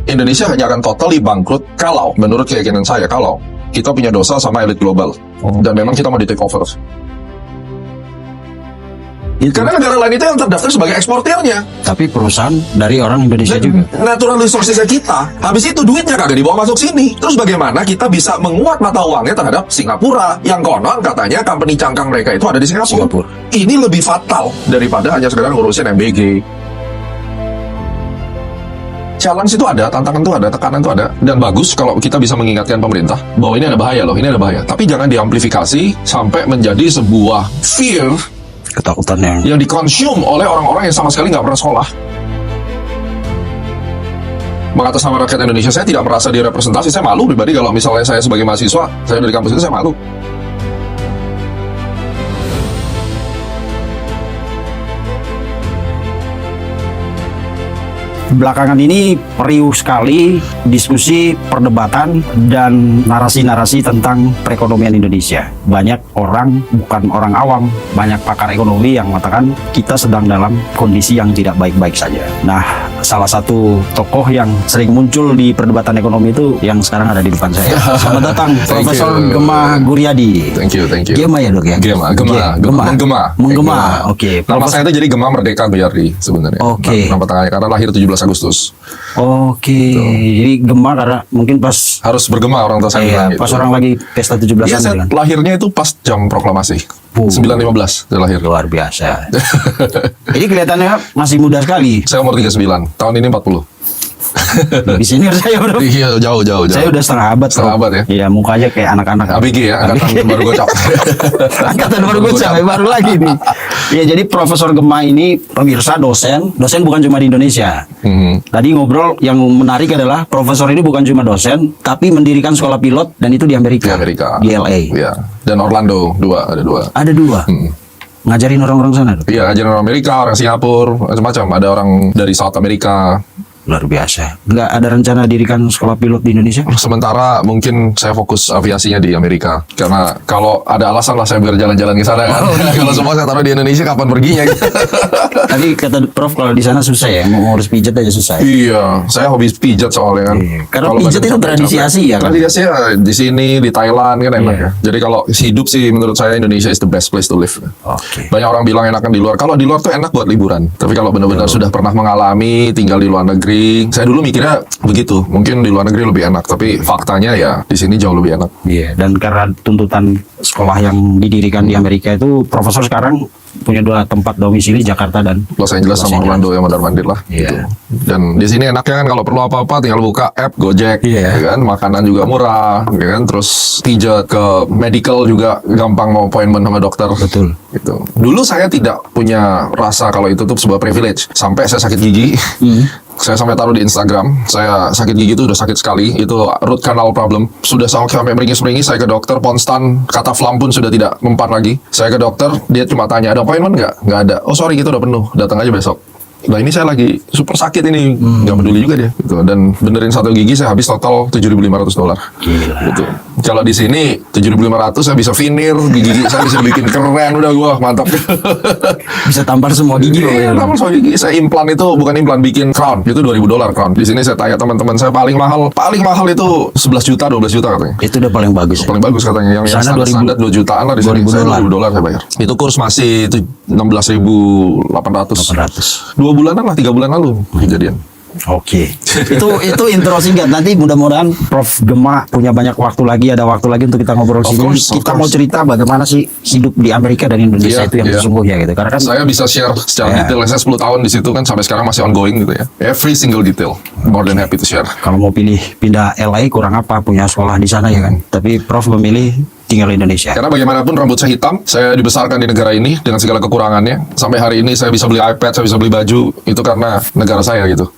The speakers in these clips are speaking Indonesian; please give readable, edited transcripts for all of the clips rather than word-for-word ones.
Indonesia hanya akan totally bangkrut kalau, menurut keyakinan saya, kalau kita punya dosa sama elit global. Dan memang kita mau di take over. Karena negara lain itu yang terdaftar sebagai eksportirnya. Tapi perusahaan dari orang Indonesia juga. Natural resources kita, habis itu duitnya kagak dibawa masuk sini. Terus bagaimana kita bisa menguat mata uangnya terhadap Singapura, yang konon katanya company cangkang mereka itu ada di Singapura. Ini lebih fatal daripada hanya sekedar ngurusin MBG. Challenge itu ada, tantangan itu ada, tekanan itu ada. Dan bagus kalau kita bisa mengingatkan pemerintah bahwa ini ada bahaya loh, ini ada bahaya. Tapi jangan diamplifikasi sampai menjadi sebuah fear, Ketakutan yang dikonsum oleh orang-orang yang sama sekali nggak pernah sekolah. Mengatasnamakan rakyat Indonesia, saya tidak merasa direpresentasi. Saya malu pribadi kalau misalnya saya sebagai mahasiswa, saya dari kampus itu saya malu. Belakangan ini riuh sekali diskusi, perdebatan, dan narasi-narasi tentang perekonomian Indonesia. Banyak orang, bukan orang awam, banyak pakar ekonomi yang mengatakan kita sedang dalam kondisi yang tidak baik-baik saja. Nah, salah satu tokoh yang sering muncul di perdebatan ekonomi itu yang sekarang ada di depan saya. Selamat datang, Profesor Gemma Guryadi. Thank you. Gemma ya dok ya? Menggema. Oke. Nama saya itu jadi Gemma Merdeka Guryadi sebenarnya. Oke. Nama tengahnya karena lahir 17 Agustus. Oke. Jadi Gemma karena mungkin pas harus bergema orang tua saya bilang pas gitu. orang lagi pesta 17-an. Iya, saya lahirnya itu pas jam proklamasi. 9.15 saya lahir. Luar biasa. Jadi kelihatannya masih muda sekali. Saya umur 39, tahun ini 40. Lebih senior saya bro. Iya, jauh. Saya udah setengah abad. Setengah abad ya? Iya, mukanya kayak anak-anak. ABG ya, angkatan baru gocap. Angkatan baru gocap, baru lagi nih. Ya, jadi Profesor Gemma ini pemirsa dosen bukan cuma di Indonesia. Tadi ngobrol yang menarik adalah Profesor ini bukan cuma dosen, tapi mendirikan sekolah pilot dan itu di Amerika. Di LA. Iya. Dan Orlando, ada dua. Ada dua. Ngajarin orang-orang sana. Iya, ngajarin orang Amerika, orang Singapura, macam-macam. Ada orang dari South Amerika. Luar biasa. Nggak ada rencana dirikan sekolah pilot di Indonesia? Sementara mungkin saya fokus aviasinya di Amerika. Karena kalau ada alasan lah saya biar jalan-jalan ke sana kan. Kalau semua saya taruh di Indonesia, kapan perginya gitu. Tapi kata Prof kalau di sana susah ya, mau ngurus pijat aja susah ya? Iya, saya hobi pijat soalnya kan. Karena pijat itu tradisi Asia kan? Tradisi Asia di sini, di Thailand kan enak ya. Jadi kalau hidup sih menurut saya Indonesia is the best place to live. Banyak orang bilang enakan di luar. Kalau di luar tuh enak buat liburan. Tapi kalau benar-benar sudah pernah mengalami tinggal di luar negeri, saya dulu mikirnya begitu. Mungkin di luar negeri lebih enak, tapi faktanya ya di sini jauh lebih enak. Iya, dan karena tuntutan sekolah yang didirikan di Amerika itu, Profesor sekarang punya dua tempat domisili, Jakarta dan Los Angeles sama Orlando yang mondar-mandir lah. Iya. Gitu. Dan di sini enaknya kan kalau perlu apa-apa tinggal buka app Gojek, ya kan, makanan juga murah, ya kan, terus pijat ke medical juga gampang, mau appointment sama dokter. Betul. Gitu. Dulu saya tidak punya rasa kalau itu tuh sebuah privilege, sampai saya sakit gigi. Saya sampai taruh di Instagram, saya sakit gigi itu udah sakit sekali, itu root canal problem. Sudah sampai meringis-meringis, saya ke dokter, ponstan, kata flam pun sudah tidak mempan lagi. Saya ke dokter, dia cuma tanya, ada appointment nggak? Nggak ada. Oh sorry, gitu udah penuh, datang aja besok. Nah ini saya lagi super sakit ini, nggak peduli juga dia. Gitu. Dan benerin satu gigi saya habis total $7.500. Gitu. Kalau di sini 7.500 saya bisa veneer gigi, saya bisa bikin keren, udah gua mantap. Bisa tampar semua gigi loh ya. Tampar semua gigi. Saya implan itu bukan implan, bikin crown. Itu $2.000 crown. Di sini saya tanya teman-teman saya paling mahal itu 11 juta, 12 juta katanya. Itu udah paling bagus. Paling bagus katanya. Yang standar 2 jutaan lah di sini. Saya $2.000 saya bayar. Itu kurs masih itu 16.800. 2 bulanan lah, 3 bulan lalu kejadian. Oke. Itu intro singkat. Nanti mudah-mudahan Prof Gemma punya banyak waktu lagi, ada waktu lagi untuk kita ngobrol sini. Kita mau cerita bagaimana sih hidup di Amerika dan Indonesia itu yang sesungguhnya gitu. Karena kan saya bisa share secara detail. Saya 10 tahun di situ kan, sampai sekarang masih ongoing gitu ya. Every single detail, more than happy to share. Kalau mau pindah LA kurang apa, punya sekolah di sana ya kan. Tapi Prof memilih tinggal di Indonesia. Karena bagaimanapun rambut saya hitam, saya dibesarkan di negara ini dengan segala kekurangannya. Sampai hari ini saya bisa beli iPad, saya bisa beli baju, itu karena negara saya gitu.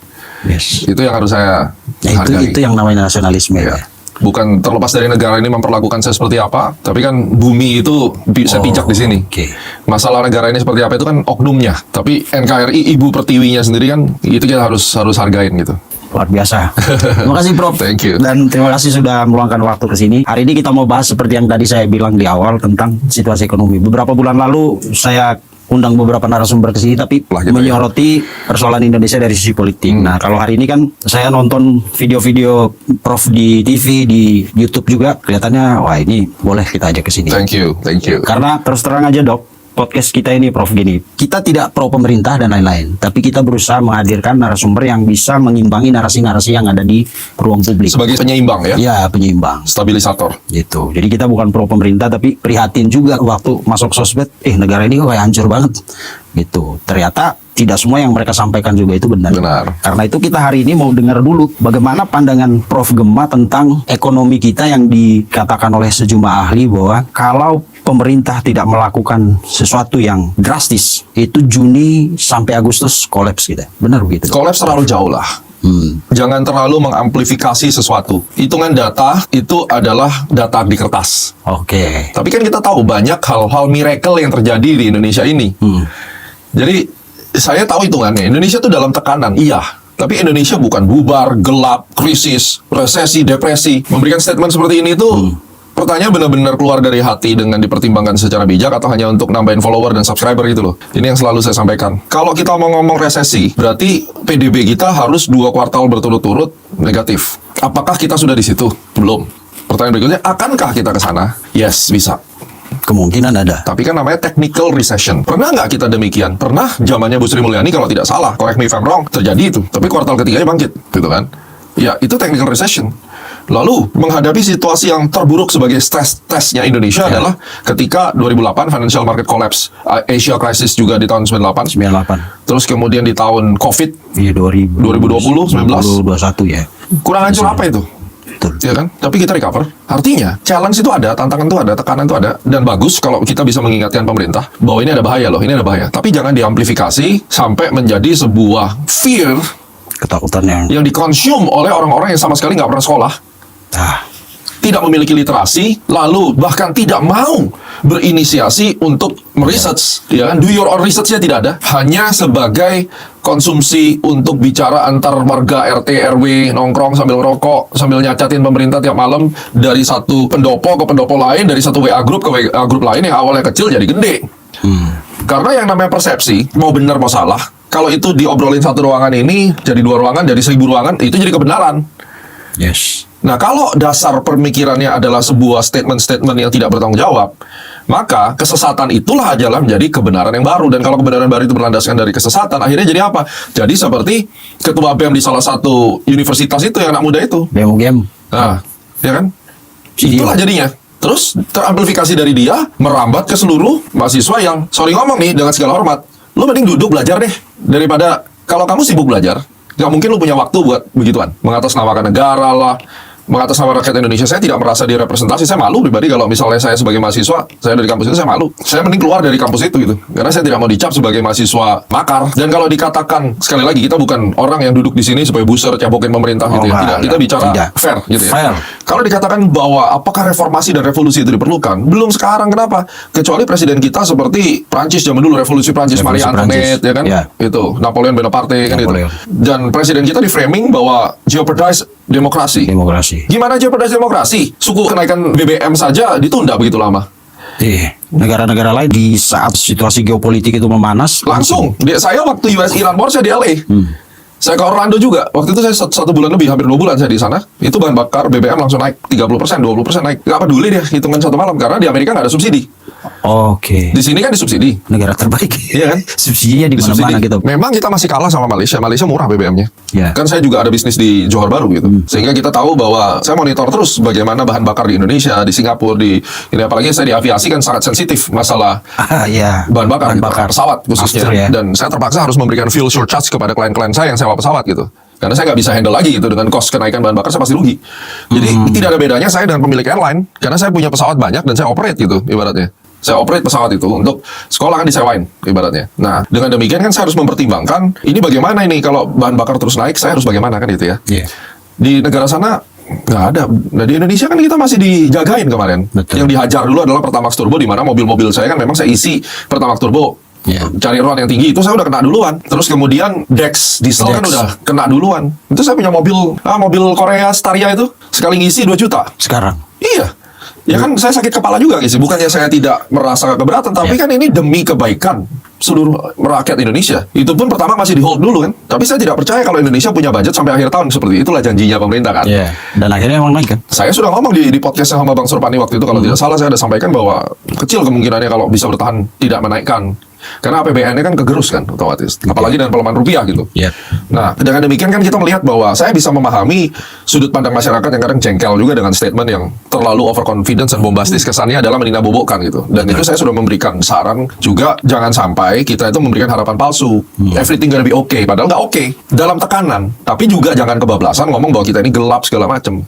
Yes. Itu yang harus saya hargai. Itu yang namanya nasionalisme ya. Bukan terlepas dari negara ini memperlakukan saya seperti apa, tapi kan bumi itu saya pijak di sini. Masalah negara ini seperti apa itu kan oknumnya, tapi NKRI ibu pertiwinya sendiri kan itu kita harus hargain gitu. Luar biasa. Terima kasih Prof. Thank you. Dan terima kasih sudah meluangkan waktu ke sini. Hari ini kita mau bahas seperti yang tadi saya bilang di awal tentang situasi ekonomi. Beberapa bulan lalu saya undang beberapa narasumber ke sini, tapi Lah, gitu ya. menyoroti persoalan Indonesia dari sisi politik. Nah, kalau hari ini kan saya nonton video-video Prof di TV, di YouTube juga, kelihatannya wah ini boleh kita ajak ke sini. Thank you. Karena terus terang aja Dok, podcast kita ini Prof gini, kita tidak pro pemerintah dan lain-lain, tapi kita berusaha menghadirkan narasumber yang bisa mengimbangi narasi-narasi yang ada di ruang publik. Sebagai penyeimbang ya, Ya, penyeimbang. stabilisator. Gitu. Jadi kita bukan pro pemerintah tapi prihatin juga waktu masuk sosmed, negara ini kok kayak hancur banget. Gitu. Ternyata tidak semua yang mereka sampaikan juga itu benar. Benar. Karena itu kita hari ini mau dengar dulu bagaimana pandangan Prof Gema tentang ekonomi kita yang dikatakan oleh sejumlah ahli bahwa kalau pemerintah tidak melakukan sesuatu yang drastis, itu Juni sampai Agustus kolaps kita. Benar begitu? Kolaps terlalu jauh lah. Jangan terlalu mengamplifikasi sesuatu. Hitungan data itu adalah data di kertas. Oke. Tapi kan kita tahu banyak hal-hal miracle yang terjadi di Indonesia ini. Jadi saya tahu hitungannya. Indonesia itu dalam tekanan, iya. Tapi Indonesia bukan bubar, gelap, krisis, resesi, depresi. Memberikan statement seperti ini tuh pertanyaan benar-benar keluar dari hati dengan dipertimbangkan secara bijak atau hanya untuk nambahin follower dan subscriber gitu loh. Ini yang selalu saya sampaikan. Kalau kita mau ngomong resesi, berarti PDB kita harus 2 kuartal berturut-turut negatif. Apakah kita sudah di situ? Belum. Pertanyaan berikutnya, akankah kita ke sana? Yes, bisa. Kemungkinan ada. Tapi kan namanya technical recession. Pernah nggak kita demikian? Pernah zamannya Bu Sri Mulyani kalau tidak salah. Correct me if I'm wrong. Terjadi itu. Tapi kuartal ketiganya bangkit. Gitu kan. Ya, itu technical recession. Lalu, menghadapi situasi yang terburuk sebagai stress-testnya Indonesia adalah ketika 2008 financial market collapse. Asia crisis juga di tahun 98. 98. Terus kemudian di tahun COVID. Iya 2020, 19. 2021 ya. Kurang hancur apa itu? Betul. Ya kan? Tapi kita recover. Artinya, challenge itu ada, tantangan itu ada, tekanan itu ada. Dan bagus kalau kita bisa mengingatkan pemerintah bahwa ini ada bahaya loh, ini ada bahaya. Tapi jangan diamplifikasi sampai menjadi sebuah fear Ketakutan yang dikonsum oleh orang-orang yang sama sekali nggak pernah sekolah, tidak memiliki literasi, lalu bahkan tidak mau berinisiasi untuk meresearch, ya kan? Do your own research-nya tidak ada, hanya sebagai konsumsi untuk bicara antar warga RT RW, nongkrong sambil ngerokok, sambil nyacatin pemerintah tiap malam dari satu pendopo ke pendopo lain, dari satu WA group ke WA group lain yang awalnya kecil jadi gede. Karena yang namanya persepsi, mau benar mau salah, kalau itu diobrolin satu ruangan ini jadi 2 ruangan, jadi 1000 ruangan, itu jadi kebenaran. Yes. Nah, kalau dasar pemikirannya adalah sebuah statement-statement yang tidak bertanggung jawab, maka kesesatan itulah adalah menjadi kebenaran yang baru. Dan kalau kebenaran baru itu berlandaskan dari kesesatan, akhirnya jadi apa? Jadi seperti ketua BEM di salah satu universitas itu yang anak muda itu. BEM. Nah, ya kan? Iya. Itulah jadinya. Terus teramplifikasi dari dia, merambat ke seluruh mahasiswa yang, sorry ngomong nih dengan segala hormat, lu mending duduk belajar deh. Daripada, kalau kamu sibuk belajar, nggak mungkin lu punya waktu buat begituan. Mengatasnamakan negara lah, mengatasnamakan rakyat Indonesia. Saya tidak merasa direpresentasi. Saya malu pribadi kalau misalnya saya sebagai mahasiswa, saya dari kampus itu saya malu. Saya mending keluar dari kampus itu gitu. Karena saya tidak mau dicap sebagai mahasiswa makar. Dan kalau dikatakan, sekali lagi, kita bukan orang yang duduk di sini supaya buser, cabokin pemerintah gitu ya. Tidak, kita bicara fair gitu ya. Fair. Kalau dikatakan bahwa apakah reformasi dan revolusi itu diperlukan, belum sekarang. Kenapa? Kecuali presiden kita seperti Prancis zaman dulu, revolusi Prancis, Marie Antoinette, ya kan? Ya. Itu Napoleon Bonaparte kan itu. Napoleon. Dan presiden kita di framing bahwa jeopardize demokrasi. Gimana jeopardize demokrasi? Suku kenaikan BBM saja ditunda begitu lama. Negara-negara lain di saat situasi geopolitik itu memanas Langsung. Saya waktu US Iran War saya di LA. Saya ke Orlando juga. Waktu itu saya satu bulan lebih, hampir 2 bulan saya di sana. Itu bahan bakar BBM langsung naik 30%, 20% naik. Gak peduli dia hitungan satu malam karena di Amerika nggak ada subsidi. Oke. Di sini kan disubsidi. Negara terbaik. Iya kan? Subsidinya di mana-mana gitu. Memang kita masih kalah sama Malaysia. Malaysia murah BBM-nya. Ya. Kan saya juga ada bisnis di Johor Bahru gitu. Sehingga kita tahu bahwa saya monitor terus bagaimana bahan bakar di Indonesia, di Singapura, di ini apalagi saya di aviasi kan sangat sensitif masalah Ya. bahan bakar, Bahan gitu. bakar. Pesawat khususnya. Master, ya. Dan saya terpaksa harus memberikan fuel surcharge kepada klien-klien saya yang sewa pesawat gitu. Karena saya nggak bisa handle lagi gitu dengan cost kenaikan bahan bakar, saya pasti rugi. Jadi tidak ada bedanya saya dengan pemilik airline, karena saya punya pesawat banyak dan saya operate gitu ibaratnya. Saya operate pesawat itu untuk sekolah kan disewain ibaratnya. Nah, dengan demikian kan saya harus mempertimbangkan ini bagaimana ini kalau bahan bakar terus naik, saya harus bagaimana kan itu ya. Iya. Di negara sana nggak ada. Nah, di Indonesia kan kita masih dijagain kemarin. Betul. Yang dihajar dulu adalah Pertamax Turbo, di mana mobil-mobil saya kan memang saya isi Pertamax Turbo. Ya. Cari ruang yang tinggi itu saya udah kena duluan. Terus kemudian Dex diesel kan Dex. udah kena duluan. Itu saya punya mobil Korea Staria itu sekali ngisi 2 juta. Sekarang. Iya. Ya kan saya sakit kepala juga guys. Bukannya saya tidak merasa keberatan, tapi kan ini demi kebaikan seluruh rakyat Indonesia. Itu pun pertama masih di hold dulu kan. Tapi saya tidak percaya kalau Indonesia punya budget sampai akhir tahun seperti itulah janjinya pemerintah kan. Dan akhirnya emang naik kan. Saya sudah ngomong di podcastnya sama Bang Surpani waktu itu kalau tidak salah saya ada sampaikan bahwa kecil kemungkinannya kalau bisa bertahan tidak menaikkan. Karena APBN-nya kan kegerus kan otomatis. Apalagi dengan pelemahan rupiah gitu. Nah, dengan demikian kan kita melihat bahwa saya bisa memahami sudut pandang masyarakat yang kadang jengkel juga dengan statement yang terlalu overconfidence dan bombastis, kesannya adalah meninabobokan gitu. Dan itu saya sudah memberikan saran juga, jangan sampai kita itu memberikan harapan palsu. Everything gonna be okay, padahal nggak oke. Dalam tekanan, tapi juga jangan kebablasan ngomong bahwa kita ini gelap segala macam.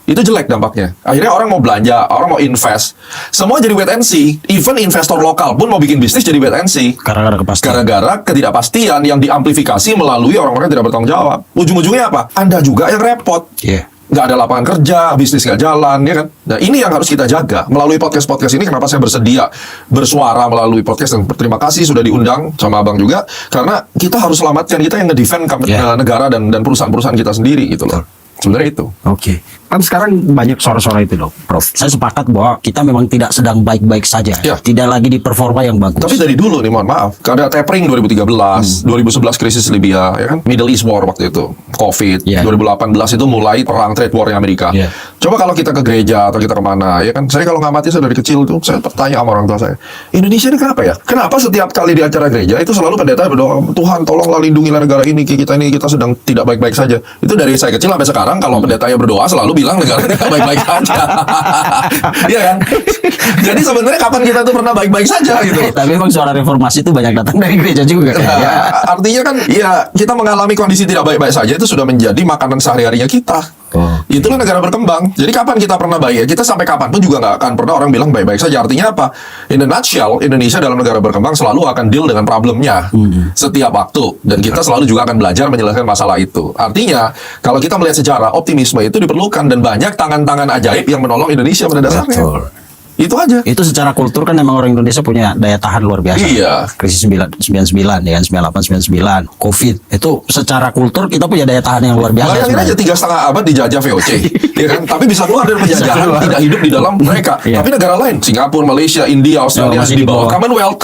Itu jelek dampaknya. Akhirnya orang mau belanja, orang mau invest, semua jadi wait and see. Even investor lokal pun mau bikin bisnis jadi wait and see. Gara-gara ketidakpastian yang diamplifikasi melalui orang-orang yang tidak bertanggung jawab. Ujung-ujungnya apa? Anda juga yang repot. Nggak ada lapangan kerja, bisnis nggak jalan, ya kan? Nah, ini yang harus kita jaga. Melalui podcast-podcast ini, kenapa saya bersedia bersuara melalui podcast, dan berterima kasih sudah diundang sama Abang juga, karena kita harus selamatkan, kita yang nge-defend negara dan perusahaan-perusahaan kita sendiri, gitu loh. Sebenarnya itu. Kan sekarang banyak suara-suara itu loh, Prof. Saya sepakat bahwa kita memang tidak sedang baik-baik saja. Tidak lagi di performa yang bagus. Tapi dari dulu nih, mohon maaf, ada tapering 2013, 2011 krisis Libya, ya kan? Middle East War waktu itu, COVID, 2018 itu mulai perang trade war Amerika. Coba kalau kita ke gereja atau kita kemana, ya kan? Saya kalau ngamati saya dari kecil tuh, saya bertanya sama orang tua saya, Indonesia ini kenapa ya? Kenapa setiap kali di acara gereja itu selalu pendeta berdoa, Tuhan tolonglah lindungilah negara ini kita sedang tidak baik-baik saja. Itu dari saya kecil sampai sekarang, kalau pendetanya berdoa selalu bilang negara tidak baik-baik saja. Iya kan? Jadi sebenarnya kapan kita tuh pernah baik-baik saja gitu. Tapi memang suara reformasi itu banyak datang dari gereja juga kan? Artinya kan ya kita mengalami kondisi tidak baik-baik saja itu sudah menjadi makanan sehari-harinya kita. Itulah negara berkembang. Jadi kapan kita pernah baik ya? Kita sampai kapanpun juga nggak akan pernah orang bilang baik-baik saja. Artinya apa? In a nutshell, Indonesia dalam negara berkembang selalu akan deal dengan problemnya setiap waktu. Dan kita selalu juga akan belajar menyelesaikan masalah itu. Artinya, kalau kita melihat sejarah, optimisme itu diperlukan. Dan banyak tangan-tangan ajaib yang menolong Indonesia pada dasarnya. Itu aja. Itu secara kultur kan memang orang Indonesia punya daya tahan luar biasa. Krisis 99 ya kan, 98 99, Covid. Itu secara kultur kita punya daya tahan yang luar biasa. Bayangin aja 3,5 abad dijajah VOC, ya kan? Tapi bisa keluar dari penjajahan, tidak hidup di dalam mereka. Tapi negara lain, Singapura, Malaysia, India, Australia di bawah Commonwealth.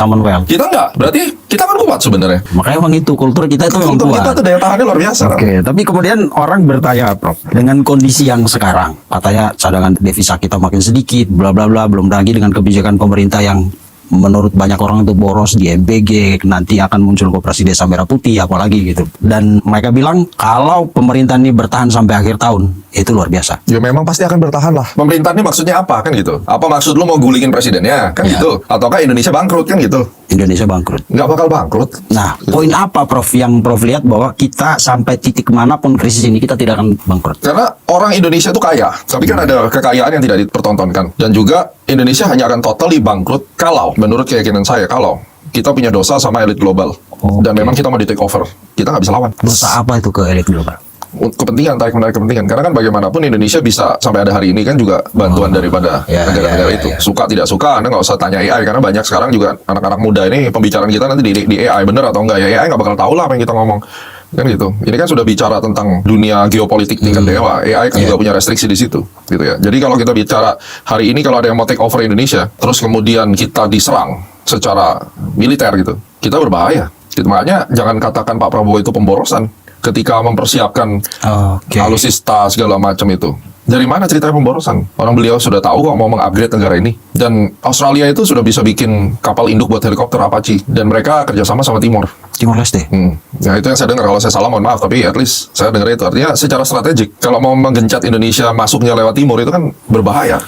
Kita enggak. Berarti kita kan kuat sebenarnya. Makanya memang itu kultur kita itu memang kuat. Kita tuh daya tahannya luar biasa. Tapi kemudian orang bertanya, Prof, dengan kondisi yang sekarang, katanya cadangan devisa kita makin sedikit, bla bla bla, belum lagi dengan kebijakan pemerintah yang menurut banyak orang itu boros di MBG, nanti akan muncul koperasi desa merah putih apalagi gitu. Dan mereka bilang kalau pemerintah ini bertahan sampai akhir tahun, itu luar biasa. Ya memang pasti akan bertahan lah. Pemerintah ini maksudnya apa kan gitu? Apa maksud lu mau gulingin presidennya kan gitu? Ataukah Indonesia bangkrut kan gitu? Indonesia bangkrut. Nggak bakal bangkrut. Nah, poin apa Prof yang Prof lihat bahwa kita sampai titik manapun krisis ini kita tidak akan bangkrut? Karena orang Indonesia itu kaya, tapi kan ada kekayaan yang tidak dipertontonkan. Dan juga Indonesia hanya akan totally bangkrut kalau, menurut keyakinan saya, kalau kita punya dosa sama elit global. Dan memang kita mau di take over. Kita nggak bisa lawan. Dosa apa itu ke elit global? Kepentingan, tarik menarik kepentingan. Karena kan bagaimanapun Indonesia bisa sampai ada hari ini kan juga bantuan daripada negara-negara itu. Suka tidak suka, Anda nggak usah tanya AI, karena banyak sekarang juga anak-anak muda ini pembicaraan kita nanti di AI bener atau enggak ya, AI nggak bakal tahu lah apa yang kita ngomong. Kan gitu. Ini kan sudah bicara tentang dunia geopolitik tingkat dewa. AI kan juga punya restriksi di situ, gitu ya. Jadi kalau kita bicara hari ini, kalau ada yang mau take over Indonesia, terus kemudian kita diserang secara militer gitu, kita berbahaya. Gitu. Makanya jangan katakan Pak Prabowo itu pemborosan ketika mempersiapkan alutsista segala macam itu. Dari mana ceritanya pemborosan? Orang beliau sudah tahu kok mau mengupgrade negara ini. Dan Australia itu sudah bisa bikin kapal induk buat helikopter Apache. Dan mereka kerjasama sama Timor Leste. Nah itu yang saya dengar. Kalau saya salah mohon maaf, tapi at least saya dengar itu. Artinya secara strategik, kalau mau menggencat Indonesia masuknya lewat Timur itu kan berbahaya.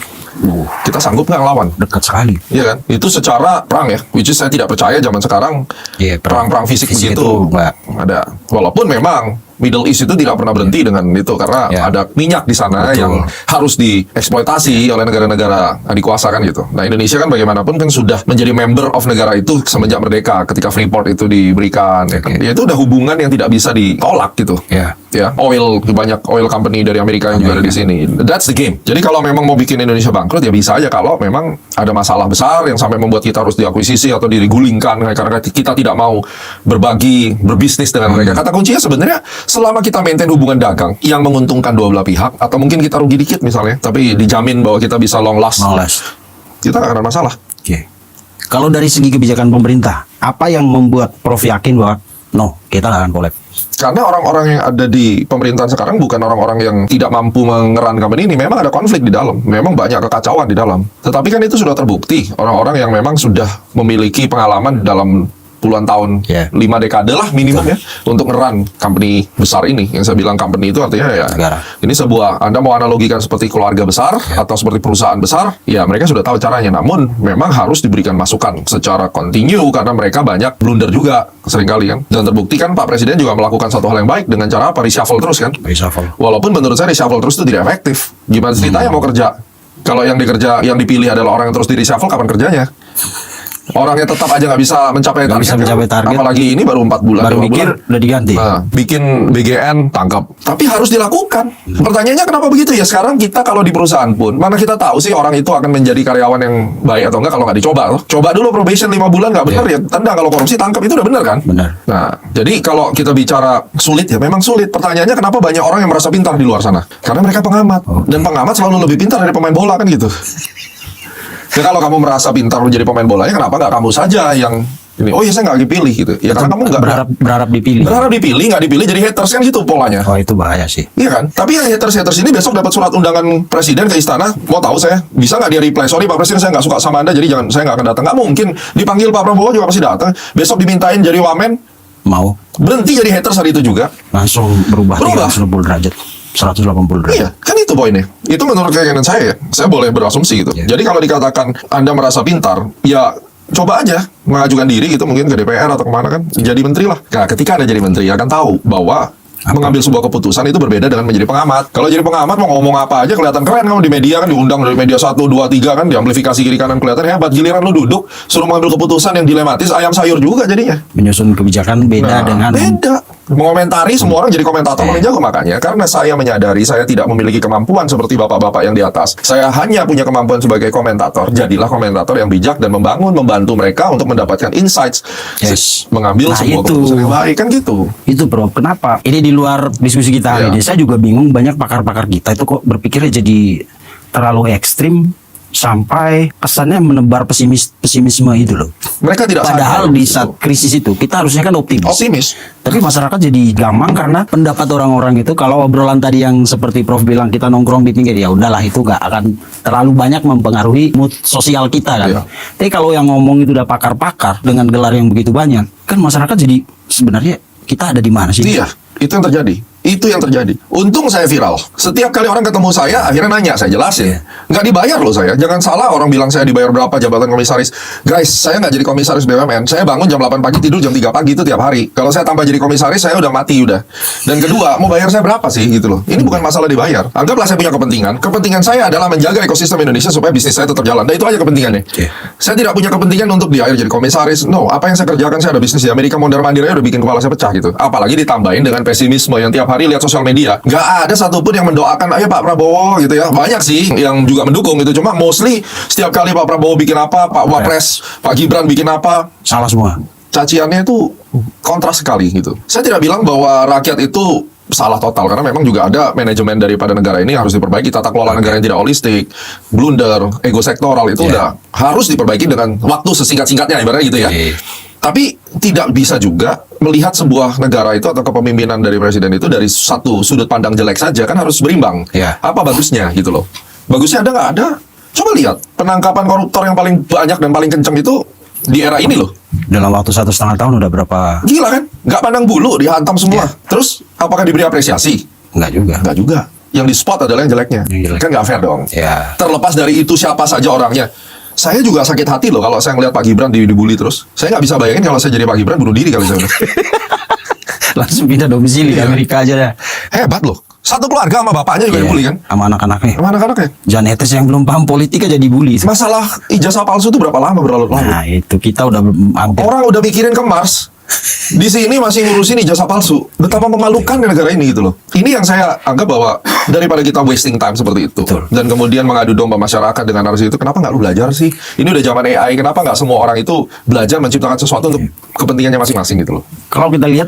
Kita sanggup nggak ngelawan? Dekat sekali. Iya kan? Itu secara perang ya. Which is saya tidak percaya zaman sekarang perang-perang fisik begitu ada. Walaupun memang Middle East itu tidak pernah berhenti dengan itu karena ada minyak di sana yang harus dieksploitasi oleh negara-negara adikuasa kan gitu. Nah Indonesia kan bagaimanapun kan sudah menjadi member of negara itu semenjak merdeka ketika Freeport itu diberikan. Ya, kan? Ya itu udah hubungan yang tidak bisa ditolak gitu. Ya, banyak oil company dari Amerika yang juga ada di sini. That's the game. Jadi kalau memang mau bikin Indonesia bangkrut ya bisa aja kalau memang ada masalah besar yang sampai membuat kita harus diakuisisi atau digulingkan karena kita tidak mau berbagi berbisnis dengan mereka. Kata kuncinya sebenarnya selama kita maintain hubungan dagang yang menguntungkan dua belah pihak, atau mungkin kita rugi dikit misalnya, tapi dijamin bahwa kita bisa long last, kita nggak ada masalah. Oke. Kalau dari segi kebijakan pemerintah, apa yang membuat Prof yakin bahwa no, kita nggak akan collab? Karena orang-orang yang ada di pemerintahan sekarang bukan orang-orang yang tidak mampu mengeran company ini. Memang ada konflik di dalam, memang banyak kekacauan di dalam. Tetapi kan itu sudah terbukti. Orang-orang yang memang sudah memiliki pengalaman dalam puluhan tahun, 5 dekade lah minimum ya, untuk ngeran company besar ini. Yang saya bilang company itu artinya ya, negara. Ini sebuah, Anda mau analogikan seperti keluarga besar atau seperti perusahaan besar, ya mereka sudah tahu caranya. Namun memang harus diberikan masukan secara kontinu karena mereka banyak blunder juga seringkali kan. Dan terbukti kan Pak Presiden juga melakukan satu hal yang baik dengan cara apa? Reshuffle terus kan. Walaupun menurut saya reshuffle terus itu tidak efektif. Gimana ceritanya mau kerja? Kalau yang dipilih adalah orang yang terus di reshuffle, kapan kerjanya? Orangnya tetap aja nggak bisa mencapai target. Apalagi ini baru 4 bulan. Baru mikir udah diganti. Nah, bikin BGN tangkap. Tapi harus dilakukan. Pertanyaannya kenapa begitu ya? Sekarang kita kalau di perusahaan pun, mana kita tahu sih orang itu akan menjadi karyawan yang baik atau enggak kalau nggak dicoba. Coba dulu probation 5 bulan nggak benar ya tendang. Kalau korupsi tangkap, itu udah benar kan? Benar. Nah, jadi kalau kita bicara sulit ya memang sulit. Pertanyaannya kenapa banyak orang yang merasa pintar di luar sana? Karena mereka pengamat. Dan pengamat selalu lebih pintar dari pemain bola kan gitu. Ya kalau kamu merasa pintar menjadi pemain bolanya, kenapa nggak kamu saja yang ini? Oh ya saya nggak dipilih gitu. Ya karena kamu nggak berharap dipilih. Berharap dipilih, nggak dipilih jadi haters kan gitu polanya. Oh itu bahaya sih. Iya kan? Tapi yang haters ini besok dapat surat undangan presiden ke istana. Mau tahu saya bisa nggak dia reply? Sorry Pak Presiden, saya nggak suka sama Anda, jadi saya nggak akan datang. Nggak mungkin. Dipanggil Pak Prabowo juga pasti datang. Besok dimintain jadi wamen. Mau. Berhenti jadi haters hari itu juga. Langsung berubah 360 derajat. 180 derajat. Iya, kan itu poinnya. Itu menurut keyakinan saya. Saya boleh berasumsi gitu. Jadi kalau dikatakan Anda merasa pintar, ya coba aja mengajukan diri gitu mungkin ke DPR atau kemana kan, jadi menteri lah. Nah, ketika Anda jadi menteri akan tahu bahwa mengambil sebuah keputusan itu berbeda dengan menjadi pengamat. Kalau jadi pengamat mau ngomong apa aja kelihatan keren kamu di media kan, diundang dari media 1, 2, 3 kan, diamplifikasi kiri kanan kelihatan hebat. Giliran lu duduk suruh mengambil keputusan yang dilematis, ayam sayur juga jadinya. Menyusun kebijakan beda dengan beda. Mengomentari semua orang jadi komentator paling jago. Makanya karena saya menyadari saya tidak memiliki kemampuan seperti bapak-bapak yang di atas. Saya hanya punya kemampuan sebagai komentator. Jadilah komentator yang bijak dan membantu mereka untuk mendapatkan insights, mengambil sebuah keputusan yang baik kan gitu. Itu bro, kenapa? Ini di luar diskusi kita hari ini, saya juga bingung banyak pakar-pakar kita itu kok berpikirnya jadi terlalu ekstrim sampai kesannya menebar pesimisme itu loh. Mereka tidak padahal di saat krisis itu kita harusnya kan optimis. Tapi masyarakat jadi gamang karena pendapat orang-orang itu. Kalau obrolan tadi yang seperti Prof bilang kita nongkrong di pinggir, ya udahlah itu nggak akan terlalu banyak mempengaruhi mood sosial kita kan. Tapi kalau yang ngomong itu udah pakar-pakar dengan gelar yang begitu banyak, kan masyarakat jadi sebenarnya kita ada di mana sih? Iya, itu yang terjadi. Itu yang terjadi. Untung saya viral. Setiap kali orang ketemu saya, akhirnya nanya, saya jelasin. Nggak dibayar loh saya. Jangan salah orang bilang saya dibayar berapa jabatan komisaris. Guys, saya nggak jadi komisaris BUMN. Saya bangun jam 8 pagi, tidur jam 3 pagi itu tiap hari. Kalau saya tambah jadi komisaris, saya udah mati udah. Dan kedua, mau bayar saya berapa sih gitu loh. Ini bukan masalah dibayar. Anggaplah saya punya kepentingan. Kepentingan saya adalah menjaga ekosistem Indonesia supaya bisnis saya tetap jalan. Dan itu aja kepentingannya. Saya tidak punya kepentingan untuk di akhir jadi komisaris. No, apa yang saya kerjakan, saya ada bisnis di Amerika mondar-mandir aja udah bikin kepala saya pecah gitu. Apalagi ditambahin dengan pesimisme yang tiap hari lihat sosial media. Nggak ada satupun yang mendoakan ayo Pak Prabowo gitu ya. Banyak sih yang juga mendukung gitu. Cuma mostly setiap kali Pak Prabowo bikin apa, Pak Wapres, Pak Gibran bikin apa, salah semua. Caciannya itu kontras sekali gitu. Saya tidak bilang bahwa rakyat itu salah total, karena memang juga ada manajemen daripada negara ini harus diperbaiki. Tata kelola negara yang tidak holistik, blunder, ego sektoral itu udah harus diperbaiki dengan waktu sesingkat-singkatnya ibaratnya gitu ya. Tapi tidak bisa juga melihat sebuah negara itu atau kepemimpinan dari presiden itu dari satu sudut pandang jelek saja, kan harus berimbang. Apa bagusnya gitu loh. Bagusnya ada nggak ada? Coba lihat penangkapan koruptor yang paling banyak dan paling kencang itu di era ini loh. Dalam waktu 1,5 tahun udah berapa? Gila kan? Nggak pandang bulu, dihantam semua. Terus apakah diberi apresiasi? Nggak juga. Nggak juga. Yang di spot adalah yang jeleknya. Kan nggak fair dong. Terlepas dari itu siapa saja orangnya. Saya juga sakit hati loh kalau saya ngeliat Pak Gibran dibully terus. Saya nggak bisa bayangin kalau saya jadi Pak Gibran bunuh diri kali saya. Langsung pindah domisili ke Amerika aja dah. Hebat loh. Satu keluarga sama bapaknya juga dibully kan? Sama anak-anaknya. Sama anak-anaknya. Janetes yang belum paham politik aja dibully. Masalah ijazah palsu itu berapa lama berlalu-lalu? Nah itu kita udah hampir. Orang udah mikirin ke Mars. Di sini masih ngurusin ijazah palsu. Betapa memalukan negara ini gitu loh. Ini yang saya anggap bahwa daripada kita wasting time seperti itu. Dan kemudian mengadu domba masyarakat dengan narasi itu, kenapa nggak lu belajar sih? Ini udah zaman AI, kenapa nggak semua orang itu belajar menciptakan sesuatu untuk kepentingannya masing-masing gitu loh. Kalau kita lihat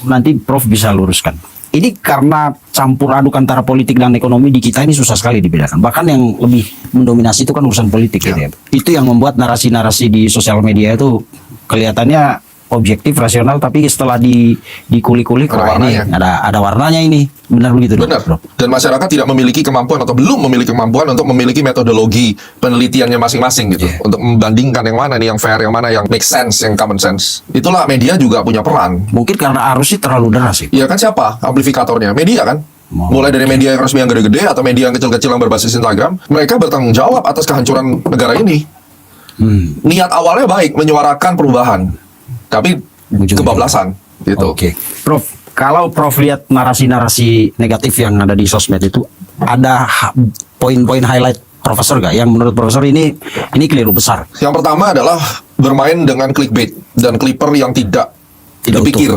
nanti Prof bisa luruskan. ini karena campur aduk antara politik dan ekonomi di kita ini susah sekali dibedakan. Bahkan yang lebih mendominasi itu kan urusan politik gitu ya. Itu yang membuat narasi-narasi di sosial media itu kelihatannya objektif, rasional, tapi setelah dikulik-kulik Ada ini ada warnanya ini. Benar begitu, Dok? Benar. Dan masyarakat tidak memiliki kemampuan atau belum memiliki kemampuan untuk memiliki metodologi penelitiannya masing-masing gitu. Untuk membandingkan yang mana nih yang fair, yang mana yang make sense, yang common sense. Itulah media juga punya peran. Mungkin karena arusnya terlalu deras sih. Iya kan, siapa amplifikatornya? Media kan? Mulai dari media yang resmi yang gede-gede atau media yang kecil-kecil yang berbasis Instagram, mereka bertanggung jawab atas kehancuran negara ini. Niat awalnya baik, menyuarakan perubahan, tapi kebablasan gitu. Oke, Prof. Kalau Prof lihat narasi-narasi negatif yang ada di sosmed itu, ada poin-poin highlight Profesor gak? Yang menurut Profesor ini keliru besar. Yang pertama adalah bermain dengan clickbait dan clipper yang tidak dipikir.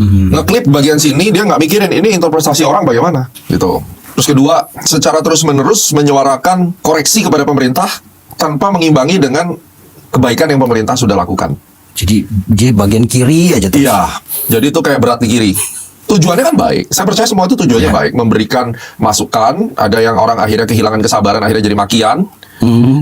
Ngeklip bagian sini dia nggak mikirin ini interpretasi orang bagaimana gitu. Terus kedua, secara terus-menerus menyuarakan koreksi kepada pemerintah tanpa mengimbangi dengan kebaikan yang pemerintah sudah lakukan. Jadi dia bagian kiri aja tuh. Iya, jadi itu kayak berat di kiri. Tujuannya kan baik. Saya percaya semua itu tujuannya baik, memberikan masukan. Ada yang orang akhirnya kehilangan kesabaran, akhirnya jadi makian,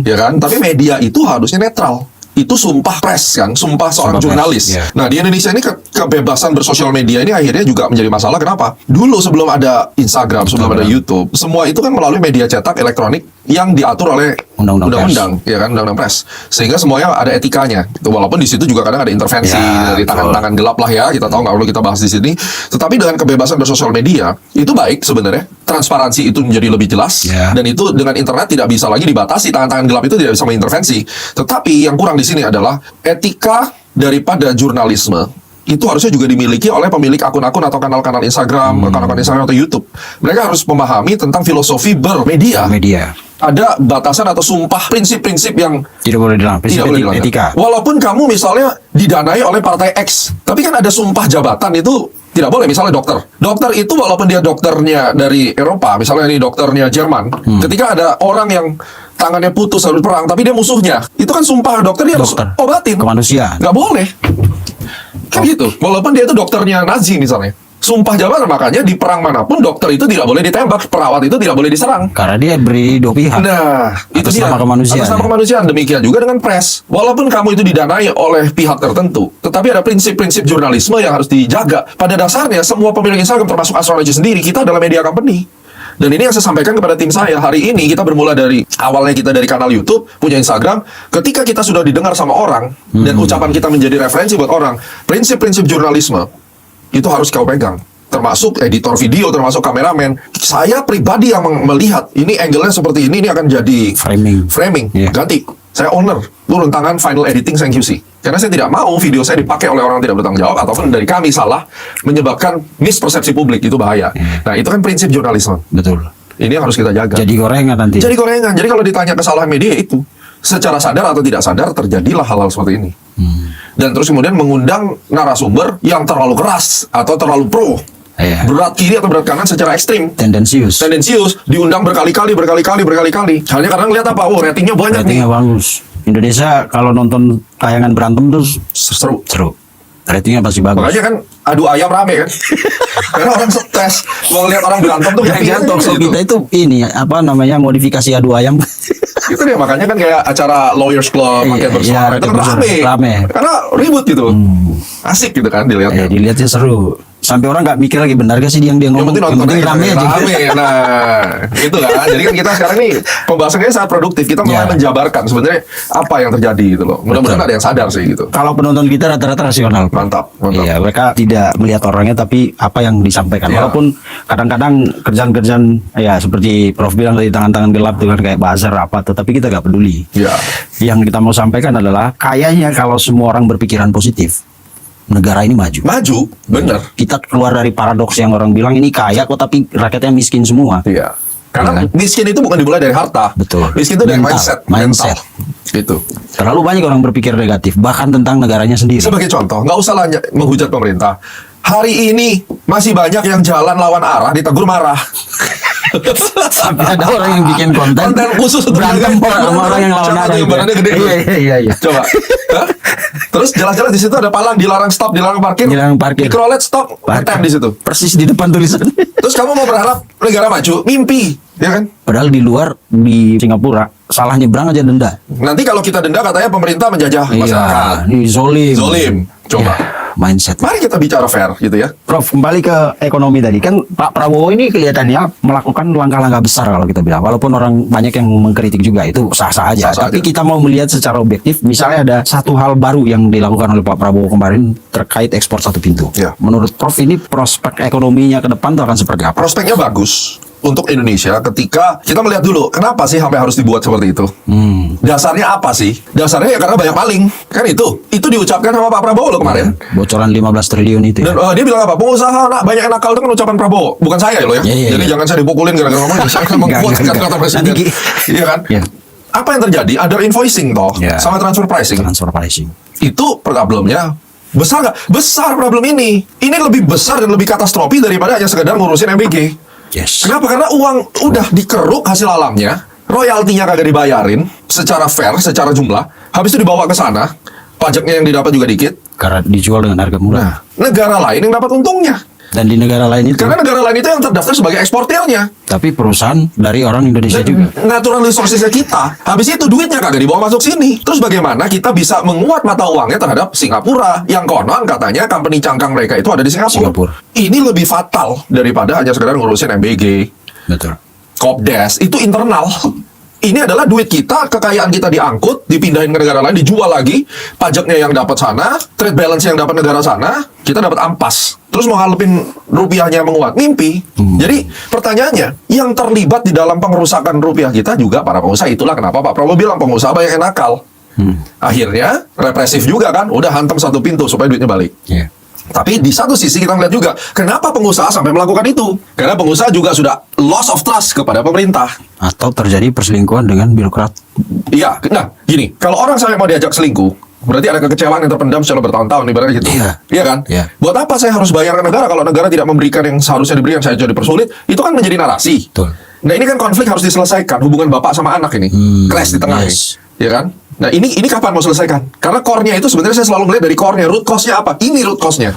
ya kan? Tapi media itu harusnya netral. Itu sumpah pers kan, sumpah seorang jurnalis. Nah, di Indonesia ini kebebasan bersosial media ini akhirnya juga menjadi masalah. Kenapa? Dulu sebelum ada Instagram, sebelum ada YouTube, semua itu kan melalui media cetak elektronik yang diatur oleh undang-undang, ya kan, undang-undang pers. Sehingga semuanya ada etikanya. Walaupun di situ juga kadang ada intervensi dari tangan-tangan gelap lah ya, kita tahu nggak perlu kita bahas di sini. Tetapi dengan kebebasan bersosial media itu baik sebenarnya. Transparansi itu menjadi lebih jelas dan itu dengan internet tidak bisa lagi dibatasi. Tangan-tangan gelap itu tidak bisa mengintervensi. Tetapi yang kurang di sini adalah etika daripada jurnalisme. Itu harusnya juga dimiliki oleh pemilik akun-akun atau kanal-kanal Instagram, akun-akun Instagram atau YouTube. Mereka harus memahami tentang filosofi bermedia. Ada batasan atau sumpah prinsip-prinsip yang tidak boleh dilanggar, tidak boleh dilanggar. etika. Walaupun kamu misalnya didanai oleh partai X, tapi kan ada sumpah jabatan itu tidak boleh. Misalnya dokter. Dokter itu walaupun dia dokternya dari Eropa, misalnya ini dokternya Jerman, ketika ada orang yang tangannya putus harus perang, tapi dia musuhnya, itu kan sumpah dokter, dia harus obatin. Kemanusiaan. Nggak boleh. Kan gitu. Walaupun dia itu dokternya Nazi misalnya. Sumpah jabatan, makanya di perang manapun dokter itu tidak boleh ditembak, perawat itu tidak boleh diserang. Karena dia beri dua pihak. Nah, itu dia. Atas nama kemanusiaan. Atas nama kemanusiaan. Demikian juga dengan pres. Walaupun kamu itu didanai oleh pihak tertentu, tetapi ada prinsip-prinsip jurnalisme yang harus dijaga. Pada dasarnya, semua pemilik Instagram termasuk astrologi sendiri, kita adalah media company. Dan ini yang saya sampaikan kepada tim saya. Hari ini kita bermula dari awalnya kita dari kanal YouTube, punya Instagram. Ketika kita sudah didengar sama orang dan ucapan kita menjadi referensi buat orang, prinsip-prinsip jurnalisme itu harus kau pegang. Termasuk editor video, termasuk kameramen. Saya pribadi yang melihat ini angle-nya seperti ini akan jadi framing. Ganti. Saya owner, turun tangan final editing saya QC. Karena saya tidak mau video saya dipakai oleh orang yang tidak bertanggung jawab ataupun dari kami salah menyebabkan mispersepsi publik, itu bahaya. Nah, itu kan prinsip jurnalisme. Betul. Ini yang harus kita jaga. Jadi gorengan nanti. Jadi gorengan. Jadi kalau ditanya kesalahan media itu, secara sadar atau tidak sadar terjadilah hal-hal seperti ini. Dan terus kemudian mengundang narasumber yang terlalu keras atau terlalu pro. Berat kiri atau berat kanan secara ekstrim, tendensius, diundang berkali-kali. Hanya karena lihat apa? Oh, ratingnya banyak. Ratingnya bagus. Indonesia kalau nonton tayangan berantem tuh seru. Ratingnya pasti bagus. Makanya kan adu ayam rame kan. Karena orang stres kalau lihat orang berantem tuh talk show kita itu ini apa namanya, modifikasi adu ayam. Itu dia, makanya kan kayak acara Lawyers Club, makin bersuara itu kan rame. Karena ribut gitu. Asik gitu kan dilihatnya. Dilihatnya seru. Sampai orang nggak mikir lagi benar gak sih yang dia ngomong. Yang penting rame aja. Nah, itu kan. Jadi kan kita sekarang nih pembahasannya sangat produktif. Kita mulai menjabarkan sebenarnya apa yang terjadi gitu loh. Mudah-mudahan ada yang sadar sih gitu. Kalau penonton kita rata-rata rasional. Mantap. Iya, mereka tidak melihat orangnya tapi apa yang disampaikan. Walaupun kadang-kadang kerjaan-kerjaan ya seperti Prof bilang dari tangan-tangan gelap dengan kayak buzzer apa, tetapi kita nggak peduli. Yang kita mau sampaikan adalah kayaknya kalau semua orang berpikiran positif, negara ini maju, bener. Kita keluar dari paradoks yang orang bilang ini kaya kok tapi rakyatnya miskin semua. Karena miskin itu bukan dimulai dari harta. Betul. Miskin itu dari mindset. Itu. Terlalu banyak orang berpikir negatif, bahkan tentang negaranya sendiri. Sebagai contoh, nggak usah menghujat pemerintah. Hari ini masih banyak yang jalan lawan arah ditegur marah. Sampai ada orang yang bikin konten khusus berantem sama orang yang lawan arah. Badannya gede. Iya. Coba. Terus jalan-jalan di situ ada palang dilarang stop, dilarang parkir. Dilarang parkir. Mikrolet stop, ngetem di situ. Persis di depan tulisan. Terus kamu mau berharap negara maju, mimpi, ya kan? Padahal di luar, di Singapura, salah nyebrang aja denda. Nanti kalau kita denda katanya pemerintah menjajah masyarakat. Iya, ini zolim. Zolim. Coba. Ya, mindset. Mari kita bicara fair gitu ya. Prof, kembali ke ekonomi tadi. Kan Pak Prabowo ini kelihatannya melakukan langkah-langkah besar kalau kita bilang. Walaupun orang banyak yang mengkritik juga, itu sah-sah aja. Sah-sah Tapi aja. kita mau melihat secara objektif, misalnya ada satu hal baru yang dilakukan oleh Pak Prabowo kemarin terkait ekspor satu pintu. Ya. Menurut Prof, ini prospek ekonominya ke depan itu akan seperti apa? Prospeknya bagus untuk Indonesia ketika kita melihat dulu kenapa sih sampai harus dibuat seperti itu. Dasarnya apa sih? Dasarnya ya karena banyak maling. Kan itu diucapkan sama Pak Prabowo loh kemarin. Bocoran 15 triliun itu Dan ya. dia bilang apa? Pengusaha banyak yang nakal itu kan ucapan Prabowo, bukan saya loh ya. Iya, iya, Jadi iya. jangan saya dipukulin gara-gara ngomong ini. Saya Enggak, mengkuat enggak. kata-kata presiden. Nanti Iya kan? Iya. Apa yang terjadi? Under invoicing toh, Iya. sama transfer pricing. Transfer pricing. Itu problemnya. Besar nggak? Besar problem ini. Ini lebih besar dan lebih katastrofi daripada hanya sekedar ngurusin MBG. Yes. Kenapa? Karena uang udah dikeruk hasil alamnya, royaltinya kagak dibayarin secara fair, secara jumlah, habis itu dibawa ke sana, pajaknya yang didapat juga dikit. Karena dijual dengan harga murah. Nah, negara lain yang dapat untungnya. Dan di negara lain itu, Karena negara lain itu yang terdaftar sebagai eksportirnya. tapi perusahaan dari orang Indonesia juga. Natural resources-nya kita. Habis itu duitnya kagak dibawa masuk sini. Terus bagaimana kita bisa menguat mata uangnya terhadap Singapura? Yang konon katanya company cangkang mereka itu ada di Singapura. Ini lebih fatal daripada hanya sekedar ngurusin MBG, Betul. Kopdes. Itu internal. Ini adalah duit kita, kekayaan kita diangkut, dipindahin ke negara lain, dijual lagi, pajaknya yang dapat sana, trade balance yang dapat negara sana, kita dapat ampas. Terus mau ngalepin rupiahnya menguat, mimpi. Jadi pertanyaannya, yang terlibat di dalam pengerusakan rupiah kita juga para pengusaha. Itulah kenapa Pak Prabowo bilang pengusaha banyak yang nakal. Akhirnya represif juga kan, udah hantam satu pintu supaya duitnya balik. Iya. Tapi di satu sisi kita melihat juga, kenapa pengusaha sampai melakukan itu? Karena pengusaha juga sudah loss of trust kepada pemerintah. Atau terjadi perselingkuhan dengan birokrat. Iya, nah gini, kalau orang sampai mau diajak selingkuh, berarti ada kekecewaan yang terpendam secara bertahun-tahun, ibaratnya gitu. Iya. Iya kan? Iya. Buat apa saya harus bayar ke negara kalau negara tidak memberikan yang seharusnya diberikan, saya jadi persulit? Itu kan menjadi narasi. Betul. Nah ini kan konflik harus diselesaikan, hubungan bapak sama anak ini, clash di tengah yes. ini, ya kan? Nah ini kapan mau selesaikan? Karena core-nya itu sebenarnya saya selalu melihat dari core-nya, root cause-nya apa? Ini root cause-nya.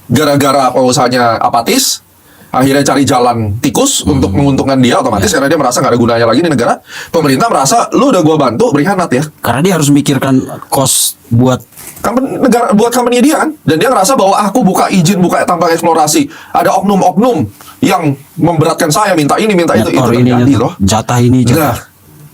Gara-gara pengusahanya apatis, akhirnya cari jalan tikus untuk menguntungkan dia otomatis karena dia merasa nggak ada gunanya lagi di negara. Pemerintah merasa lu udah gua bantu berkhianat ya. Karena dia harus mikirkan cost buat Negara buat company dia kan, dan dia ngerasa bahwa aku buka izin buka tambang eksplorasi, ada oknum-oknum yang memberatkan saya minta ini minta itu nyetor ini, terjadi loh. jatah ini, Nah.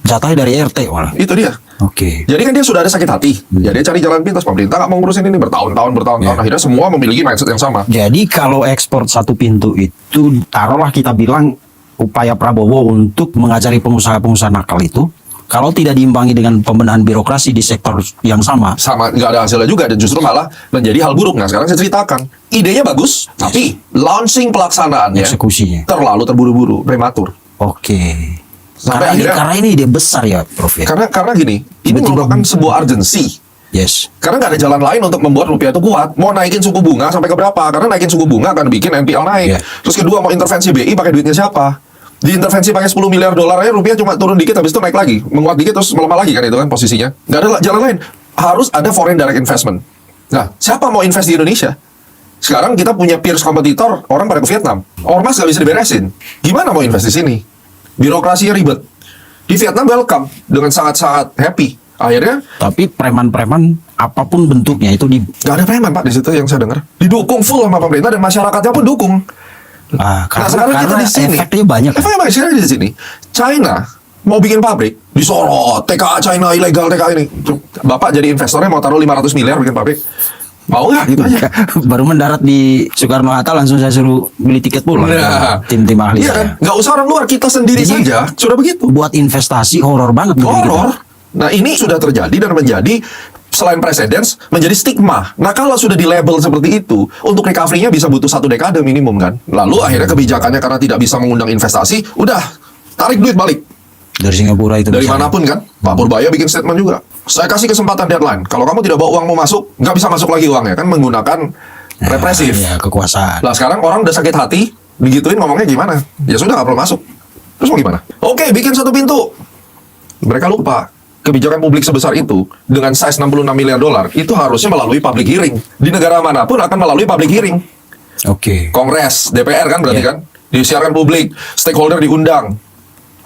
jatah dari RT malah. Itu dia. Oke. Jadi kan dia sudah ada sakit hati. Ya dia cari jalan pintas. Pemerintah nggak mau ngurusin ini bertahun-tahun. Akhirnya semua memiliki mindset yang sama. Jadi kalau ekspor satu pintu itu, taruhlah kita bilang upaya Prabowo untuk mengajari pengusaha-pengusaha nakal itu, kalau tidak diimbangi dengan pembenahan birokrasi di sektor yang sama, Sama nggak ada hasilnya juga dan justru malah menjadi hal buruk. Nah sekarang saya ceritakan. Idenya bagus, tapi launching pelaksanaannya eksekusinya. terlalu terburu-buru, prematur. Oke. Sampai Karena ini ide besar ya, Prof ya. Karena gini, ini Tiba-tiba- merupakan sebuah urgency. Yes. Karena nggak ada jalan lain untuk membuat rupiah itu kuat. Mau naikin suku bunga sampai ke berapa? Karena naikin suku bunga akan bikin NPL naik. Yeah. Terus kedua mau intervensi BI pakai duitnya siapa? Diintervensi pakai 10 miliar dolar aja rupiah cuma turun dikit habis itu naik lagi. Menguat dikit terus melemah lagi kan itu kan posisinya. Nggak ada jalan lain. Harus ada foreign direct investment. Nah, siapa mau invest di Indonesia? Sekarang kita punya peers kompetitor, orang pada ke Vietnam. Ormas nggak bisa diberesin. Gimana mau invest di sini? Birokrasinya ribet. Di Vietnam welcome dengan sangat-sangat happy. Akhirnya Tapi preman-preman apapun bentuknya itu di nggak ada preman Pak di situ yang saya dengar. Didukung full sama pemerintah dan masyarakatnya pun dukung. karena efeknya banyak. kan? Efeknya banyak sekarang di sini. China mau bikin pabrik, disorot TKA China ilegal TKA ini. Bapak jadi investornya mau taruh 500 miliar bikin pabrik. Mau nggak gitu aja? Baru mendarat di Soekarno-Hatta langsung saya suruh beli tiket pulang. Nah, Tim-tim ahli iya kan? saya. Nggak usah orang luar, kita sendiri Jadi, saja sudah begitu. Buat investasi horor banget negeri kita. Horor. Nah ini sudah terjadi dan menjadi selain presedens menjadi stigma. Nah kalau sudah di label seperti itu, untuk recovery-nya bisa butuh 1 dekade minimum kan. Lalu akhirnya kebijakannya karena tidak bisa mengundang investasi, udah tarik duit balik Dari Singapura itu dari bisa. manapun kan. Pak Purbaya bikin statement juga. Saya kasih kesempatan deadline. Kalau kamu tidak bawa uangmu masuk, nggak bisa masuk lagi uangnya kan menggunakan represif. Ya, kekuasaan. Lah sekarang orang udah sakit hati, digituin ngomongnya gimana? Ya sudah nggak perlu masuk. Terus mau gimana? Oke, bikin 1 pintu. Mereka lupa kebijakan publik sebesar itu dengan size 66 miliar dolar itu harusnya melalui public hearing. Di negara manapun akan melalui public hearing. Oke. Kongres, DPR kan berarti kan disiarkan publik, stakeholder diundang.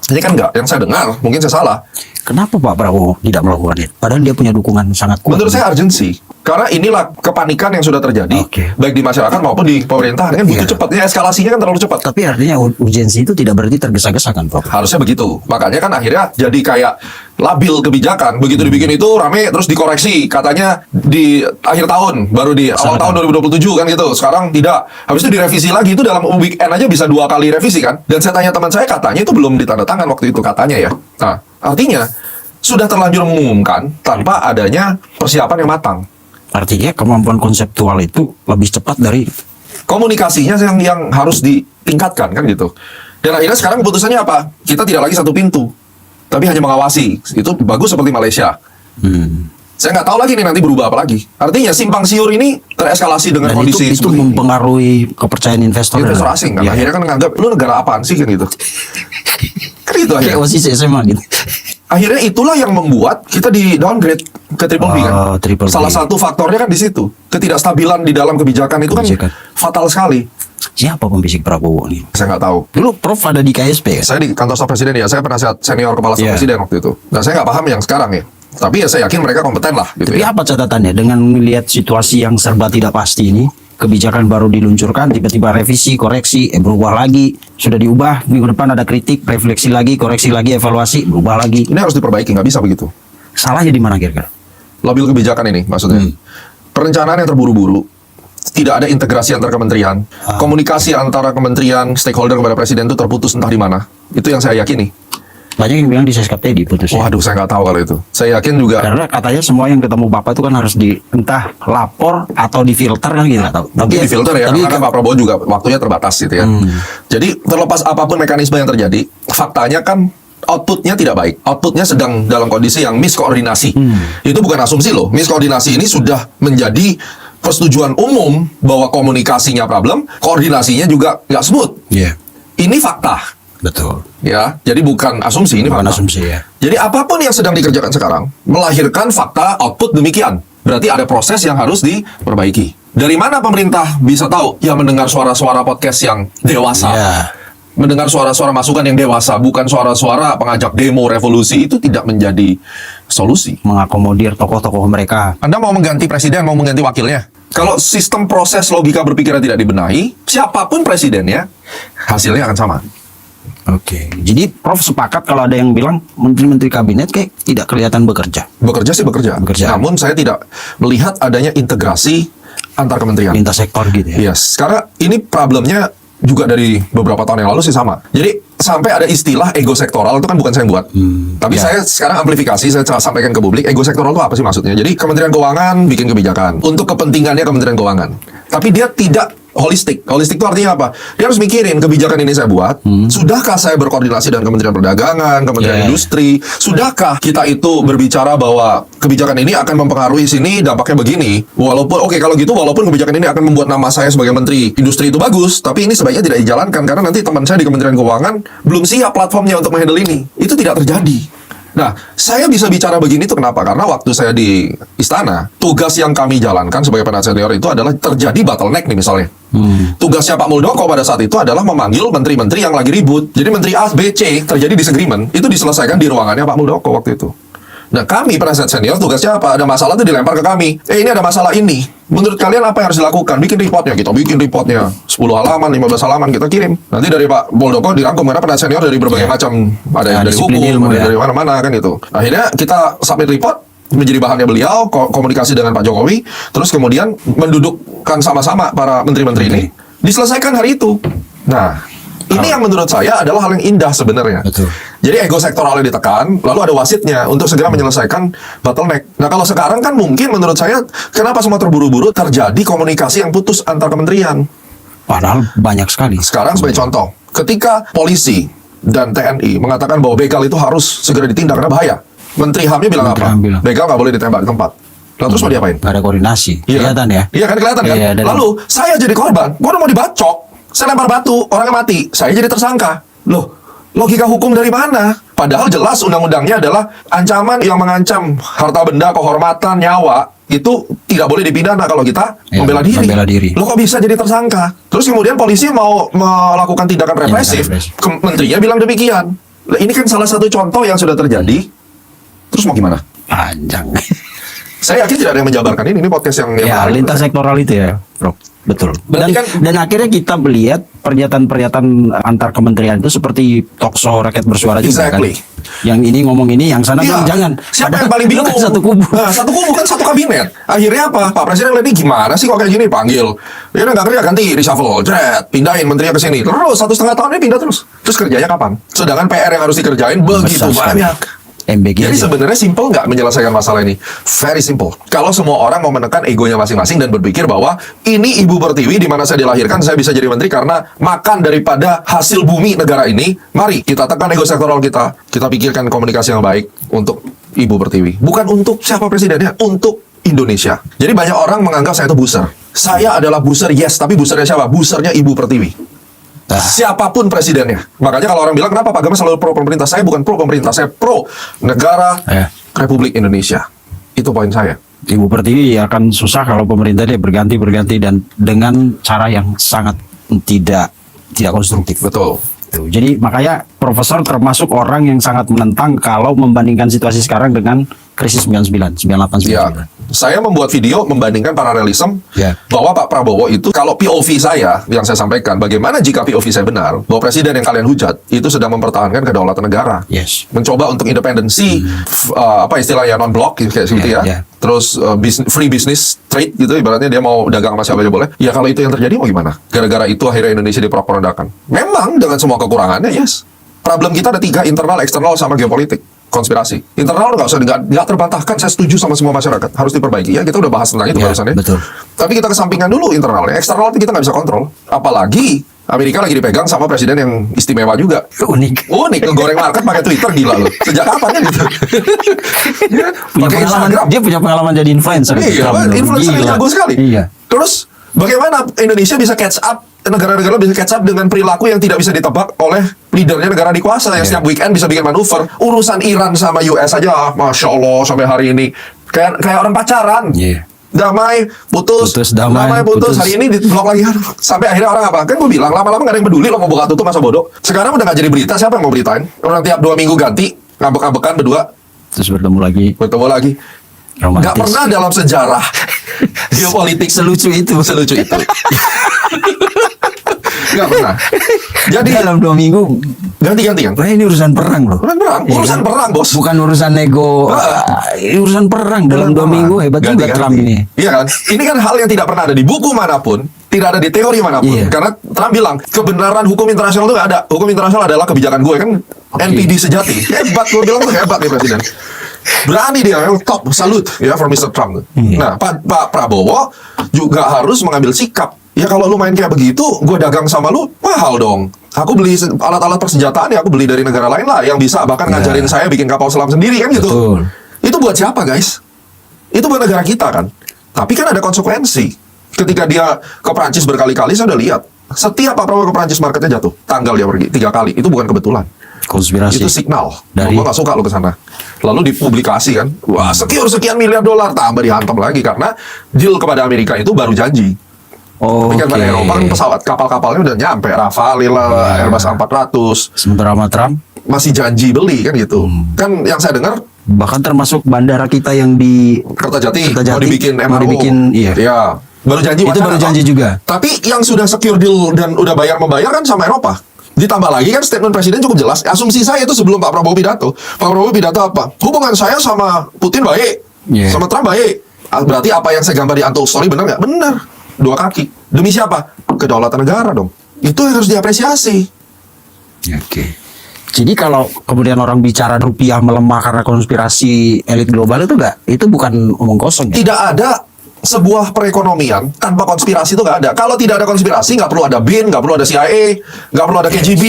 Ini kan enggak, yang saya dengar, mungkin saya salah. Kenapa Pak Prabowo tidak melakukan itu? Padahal dia punya dukungan sangat kuat. Menurut saya urgensi. Karena inilah kepanikan yang sudah terjadi, Oke. baik di masyarakat maupun di pemerintahan. Kan butuh Iya. cepat, ya eskalasinya kan terlalu cepat. Tapi artinya urgensi itu tidak berarti tergesa-gesa kan Pak? Harusnya begitu. Makanya kan akhirnya jadi kayak labil kebijakan. Begitu dibikin itu rame terus dikoreksi. Katanya di akhir tahun, baru di awal tahun 2027 kan gitu. Sekarang tidak. Habis itu direvisi lagi. Itu dalam weekend aja bisa 2 kali revisi kan. Dan saya tanya teman saya, katanya itu belum ditandatangan waktu itu katanya ya. Nah, artinya sudah terlanjur mengumumkan tanpa adanya persiapan yang matang. Artinya kemampuan konseptual itu lebih cepat dari Komunikasinya yang harus ditingkatkan kan gitu. Dan akhirnya sekarang keputusannya apa? Kita tidak lagi satu pintu, tapi hanya mengawasi. Itu bagus seperti Malaysia. Saya nggak tahu lagi nih nanti berubah apa lagi. Artinya simpang siur ini tereskalasi dengan dan kondisi itu seperti ini. mempengaruhi kepercayaan investor. Investor asing kan. Ya. Akhirnya kan nganggap lu negara apaan sih kan gitu. Kan itu Kayak akhirnya. OSIS SMA gitu. Akhirnya itulah yang membuat kita di downgrade ke triple B kan. Triple B. Salah satu faktornya kan di situ. Ketidakstabilan di dalam kebijakan itu Kebijakan. kan fatal sekali. Siapa pembisik Prabowo nih? Saya nggak tahu. Dulu Prof ada di KSP kan? Saya di kantor staf presiden ya, saya penasihat senior kepala staf Iya. presiden waktu itu. Nah, saya nggak paham yang sekarang ya. Tapi ya saya yakin mereka kompeten lah gitu Tapi ya. apa catatannya dengan melihat situasi yang serba tidak pasti ini? Kebijakan baru diluncurkan, tiba-tiba revisi, koreksi, berubah lagi, sudah diubah, minggu depan ada kritik, refleksi lagi, koreksi lagi, evaluasi, berubah lagi. Ini harus diperbaiki, nggak bisa begitu. Salahnya di mana kira-kira? Labil kebijakan ini maksudnya. Perencanaan yang terburu-buru, tidak ada integrasi antar kementerian, komunikasi antara kementerian, stakeholder kepada presiden itu terputus entah di mana. Itu yang saya yakini. Banyak yang bilang di Seskap diputus. Ya. Waduh, saya nggak tahu kalau itu. Saya yakin juga. Karena katanya semua yang ketemu Bapak itu kan harus entah lapor atau difilter kan gitu nggak tahu. Mungkin difilter ya, tapi karena kan Pak Prabowo juga waktunya terbatas gitu ya. Jadi terlepas apapun mekanisme yang terjadi, faktanya kan outputnya tidak baik. Outputnya sedang dalam kondisi yang miskoordinasi. Itu bukan asumsi loh. Miskoordinasi ini sudah menjadi persetujuan umum bahwa komunikasinya problem, koordinasinya juga nggak smooth. Iya, Ini fakta. betul. Ya, jadi bukan asumsi, ini Bukan fakta. asumsi ya. Jadi apapun yang sedang dikerjakan sekarang melahirkan fakta output demikian. Berarti ada proses yang harus diperbaiki. Dari mana pemerintah bisa tahu? Ya mendengar suara-suara podcast yang dewasa. Ya. Mendengar suara-suara masukan yang dewasa, bukan suara-suara pengajak demo revolusi, itu tidak menjadi solusi. Mengakomodir tokoh-tokoh mereka. Anda mau mengganti presiden, mau mengganti wakilnya. Kalau sistem proses logika berpikirnya tidak dibenahi, siapapun presidennya, hasilnya akan sama. Oke. Jadi Prof sepakat kalau ada yang bilang menteri-menteri kabinet kayak tidak kelihatan bekerja. Bekerja sih bekerja. Bekerja. Namun saya tidak melihat adanya integrasi antar kementerian. Lintas sektor gitu ya. Yes, karena ini problemnya juga dari beberapa tahun yang lalu sih sama. Jadi sampai ada istilah ego sektoral itu kan bukan saya yang buat. Tapi ya. saya sekarang amplifikasi, saya sampaikan ke publik, ego sektoral itu apa sih maksudnya? Jadi Kementerian Keuangan bikin kebijakan untuk kepentingannya Kementerian Keuangan. Tapi dia tidak holistik. Holistik itu artinya apa? Dia harus mikirin kebijakan ini saya buat. Sudahkah saya berkoordinasi dengan Kementerian Perdagangan, Kementerian Yeah. Industri? Sudahkah kita itu berbicara bahwa kebijakan ini akan mempengaruhi sini, dampaknya begini? Walaupun oke kalau gitu, walaupun kebijakan ini akan membuat nama saya sebagai Menteri Industri itu bagus, tapi ini sebaiknya tidak dijalankan karena nanti teman saya di Kementerian Keuangan belum siap platformnya untuk menghandle ini. Itu tidak terjadi. Nah, saya bisa bicara begini tuh kenapa? Karena waktu saya di istana, tugas yang kami jalankan sebagai penasihat senior itu adalah terjadi bottleneck nih misalnya. Tugasnya Pak Muldoko pada saat itu adalah memanggil menteri-menteri yang lagi ribut. Jadi menteri A, B, C terjadi disagreement, itu diselesaikan di ruangannya Pak Muldoko waktu itu. Nah, kami penasihat senior tugasnya apa? Ada masalah itu dilempar ke kami. Ini ada masalah ini. Menurut kalian apa yang harus dilakukan? Bikin reportnya. Kita bikin reportnya 10 halaman, 15 halaman kita kirim. Nanti dari Pak Muldoko dirangkum karena penasihat senior dari berbagai macam, ada yang dari disiplin hukum, ilmu ada ya. dari mana-mana kan itu. Akhirnya kita submit report menjadi bahannya beliau, komunikasi dengan Pak Jokowi, terus kemudian mendudukkan sama-sama para menteri-menteri ini, diselesaikan hari itu. Nah, ini yang menurut saya adalah hal yang indah sebenarnya. Betul. Jadi ego sektoralnya ditekan, lalu ada wasitnya untuk segera menyelesaikan bottleneck. Nah kalau sekarang kan mungkin menurut saya, kenapa semua terburu-buru terjadi komunikasi yang putus antar kementerian. Padahal banyak sekali. Sekarang sebagai contoh, ketika polisi dan TNI mengatakan bahwa begal itu harus segera ditindak karena bahaya. Menteri HAM-nya bilang Menteri apa? HAM bilang. Begal nggak boleh ditembak di tempat. Lalu terus mau diapain? Gak ada koordinasi. Iya. Kelihatan ya. Iya kan kelihatan kan? Iya, dan- Lalu saya jadi korban, gua udah mau dibacok, saya lempar batu, orangnya mati, saya jadi tersangka. Loh, logika hukum dari mana? Padahal jelas undang-undangnya adalah ancaman yang mengancam harta benda, kehormatan, nyawa itu tidak boleh dipidana kalau kita membela diri. Lo kok bisa jadi tersangka? Terus kemudian polisi mau melakukan tindakan represif, menterinya bilang demikian. Nah, ini kan salah satu contoh yang sudah terjadi. Terus mau gimana? Panjang. Saya yakin tidak ada yang menjabarkan ini podcast yang Ya, lintas sektoral itu ya, Bro. Betul. Dan akhirnya kita melihat pernyataan-pernyataan antar kementerian itu seperti talkshow rakyat bersuara juga kan. Yang ini ngomong ini, yang sana bilang jangan. Siapa yang paling bingung? Kan satu kubu. Nah, satu kubu kan satu kabinet. Akhirnya apa? Pak Presiden lihat ini gimana sih kok kayak gini? Panggil. Dia udah nggak kerja, ganti, reshuffle, pindahin menterinya ke sini. Terus 1,5 tahun ini pindah terus. Terus kerjanya kapan? Sedangkan PR yang harus dikerjain begitu banyak. MBG Jadi sebenarnya simple nggak menyelesaikan masalah ini? Very simple. Kalau semua orang mau menekan egonya masing-masing dan berpikir bahwa ini Ibu Pertiwi di mana saya dilahirkan, saya bisa jadi menteri karena makan daripada hasil bumi negara ini. Mari kita tekan ego sektoral kita. Kita pikirkan komunikasi yang baik untuk Ibu Pertiwi. Bukan untuk siapa presidennya, untuk Indonesia. Jadi banyak orang menganggap saya itu buser. Saya adalah buser, yes. Tapi busernya siapa? Busernya Ibu Pertiwi. Siapapun presidennya. Makanya kalau orang bilang kenapa Pak Gama selalu pro pemerintah, saya bukan pro pemerintah, saya pro negara Republik Indonesia. Itu poin saya. Ibu Pertiwi akan susah kalau pemerintah dia berganti dan dengan cara yang sangat tidak konstruktif. Betul. Jadi makanya Profesor termasuk orang yang sangat menentang kalau membandingkan situasi sekarang dengan krisis 99, 98, 99. Ya, saya membuat video membandingkan paralelisme bahwa Pak Prabowo itu, kalau POV saya yang saya sampaikan, bagaimana jika POV saya benar, bahwa presiden yang kalian hujat itu sedang mempertahankan kedaulatan negara, mencoba untuk independensi, apa istilahnya non-blok kayak gitu ya. Terus free business trade gitu, ibaratnya dia mau dagang sama siapa aja boleh. Ya kalau itu yang terjadi mau gimana? Gara-gara itu akhirnya Indonesia diporak-porandakan. Memang dengan semua kekurangannya, yes. Problem kita ada 3, internal, eksternal, sama geopolitik. Konspirasi. Internal nggak terbantahkan, saya setuju sama semua masyarakat. Harus diperbaiki. Ya, kita udah bahas tentang itu barusan ya. Betul. Tapi kita kesampingkan dulu internalnya. Eksternal kita nggak bisa kontrol. Apalagi Amerika lagi dipegang sama presiden yang istimewa juga. Unik, ngegoreng market pakai Twitter, gila loh. Sejak kapan kan gitu? Dia punya pengalaman jadi influencer. Iya, influencer jago sekali. Iya. Terus bagaimana Indonesia bisa catch up, negara-negara bisa catch up dengan perilaku yang tidak bisa ditebak oleh leadernya negara di kuasa yang setiap weekend bisa bikin manuver. Urusan Iran sama US aja, Masya Allah sampai hari ini kayak orang pacaran. Damai, putus, hari ini di blok lagi. Sampai akhirnya orang apa? Kan gue bilang lama-lama gak ada yang peduli lo mau buka tutup masa bodoh. Sekarang udah gak jadi berita, siapa yang mau beritain? Orang tiap 2 minggu ganti, ngambek-ngambekan berdua, terus bertemu lagi. Romantis. Gak pernah dalam sejarah geopolitik selucu itu. Gak pernah. Jadi dalam 2 minggu ganti-gantian. Nah, ini urusan perang loh. Urusan perang, bos. Bukan urusan nego. Urusan perang dalam 2 minggu, hebat juga Trump ini. Iya kan? Ini kan hal yang tidak pernah ada di buku manapun, tidak ada di teori manapun. Karena Trump bilang kebenaran hukum internasional itu nggak ada. Hukum internasional adalah kebijakan gue kan. NPD sejati. Hebat, gue bilang tuh hebat nih presiden. Berani dia, top, salut ya for Mr. Trump. Nah, Pak Prabowo juga harus mengambil sikap. Ya kalau lu main kayak begitu, gue dagang sama lu, mahal dong. Aku beli alat-alat persenjataan ya, aku beli dari negara lain lah yang bisa bahkan ngajarin saya bikin kapal selam sendiri kan gitu. Betul. Itu buat siapa guys? Itu buat negara kita kan. Tapi kan ada konsekuensi. Ketika dia ke Prancis berkali-kali, saya udah lihat. Setiap Pak Prabowo ke Prancis marketnya jatuh. Tanggal dia pergi 3 kali. Itu bukan kebetulan. Konspirasi. Itu signal. Gue gak suka lo ke sana. Lalu dipublikasi kan. Wah, sekian miliar dolar tambah dihantam lagi karena deal kepada Amerika itu baru janji. Tapi kan pada Eropa kan pesawat kapal-kapalnya udah nyampe, Rafale lah, Airbus A400. Sementara sama Trump masih janji beli kan gitu. Kan yang saya dengar bahkan termasuk bandara kita yang di Kertajati mau dibikin MRO. Iya. Baru janji. Itu baru janji juga. Tapi yang sudah secure deal dan udah membayar kan sama Eropa. Ditambah lagi kan statement presiden cukup jelas. Asumsi saya itu sebelum Pak Prabowo pidato. Pak Prabowo pidato apa? Hubungan saya sama Putin baik, sama Trump baik. Berarti apa yang saya gambar di Untold Story benar nggak? Benar. 2 kaki. Demi siapa? Kedaulatan negara dong. Itu yang harus diapresiasi. Jadi kalau kemudian orang bicara rupiah melemah karena konspirasi elit global itu bukan omong kosong. Tidak ada sebuah perekonomian tanpa konspirasi, itu nggak ada. Kalau tidak ada konspirasi, nggak perlu ada BIN, nggak perlu ada CIA, nggak perlu ada KGB.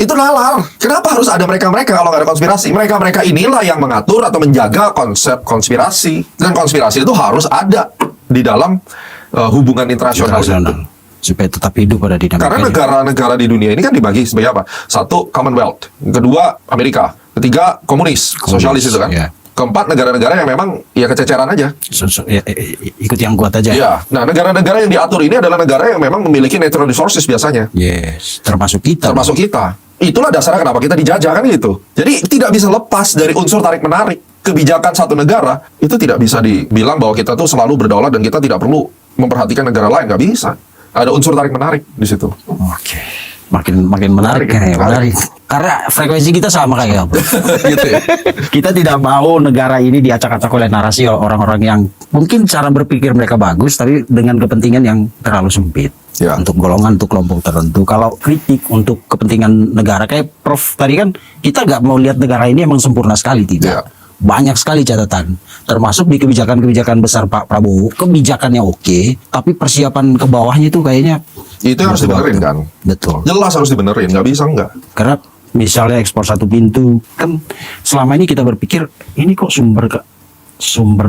Itu nalar. Kenapa harus ada mereka-mereka kalau nggak ada konspirasi? Mereka-mereka inilah yang mengatur atau menjaga konsep konspirasi. Dan konspirasi itu harus ada di dalam hubungan internasional. supaya tetap hidup pada dinamika. Karena negara-negara di dunia ini kan dibagi sebagai apa? Satu, Commonwealth. Kedua, Amerika. Ketiga, komunis, sosialis itu kan. Ya. Keempat, negara-negara yang memang ya kececeran aja. Ikut yang kuat aja. Iya. Nah, negara-negara yang diatur ini adalah negara yang memang memiliki natural resources biasanya. Yes, termasuk kita. Termasuk kita. Itulah dasarnya kenapa kita dijajah kan gitu. Jadi tidak bisa lepas dari unsur tarik-menarik. Kebijakan satu negara itu tidak bisa dibilang bahwa kita tuh selalu berdaulat dan kita tidak perlu memperhatikan negara lain. Nggak bisa. Ada unsur tarik-menarik di situ. Oke. Makin menarik ya, menarik. Karena frekuensi kita sama kayak apa? Gitu ya. Kita tidak mau negara ini diacak-acak oleh narasi orang-orang yang mungkin cara berpikir mereka bagus, tapi dengan kepentingan yang terlalu sempit. Ya. Untuk golongan, untuk kelompok tertentu. Kalau kritik untuk kepentingan negara, kayak Prof tadi kan, kita nggak mau lihat negara ini emang sempurna sekali, tidak. Ya. Banyak sekali catatan, termasuk di kebijakan-kebijakan besar Pak Prabowo. Kebijakannya oke, tapi persiapan ke bawahnya itu kayaknya Itu yang harus dibenerin kan. betul. Jelas harus dibenerin. Nggak bisa nggak. Karena misalnya ekspor satu pintu, kan selama ini kita berpikir ini kok sumber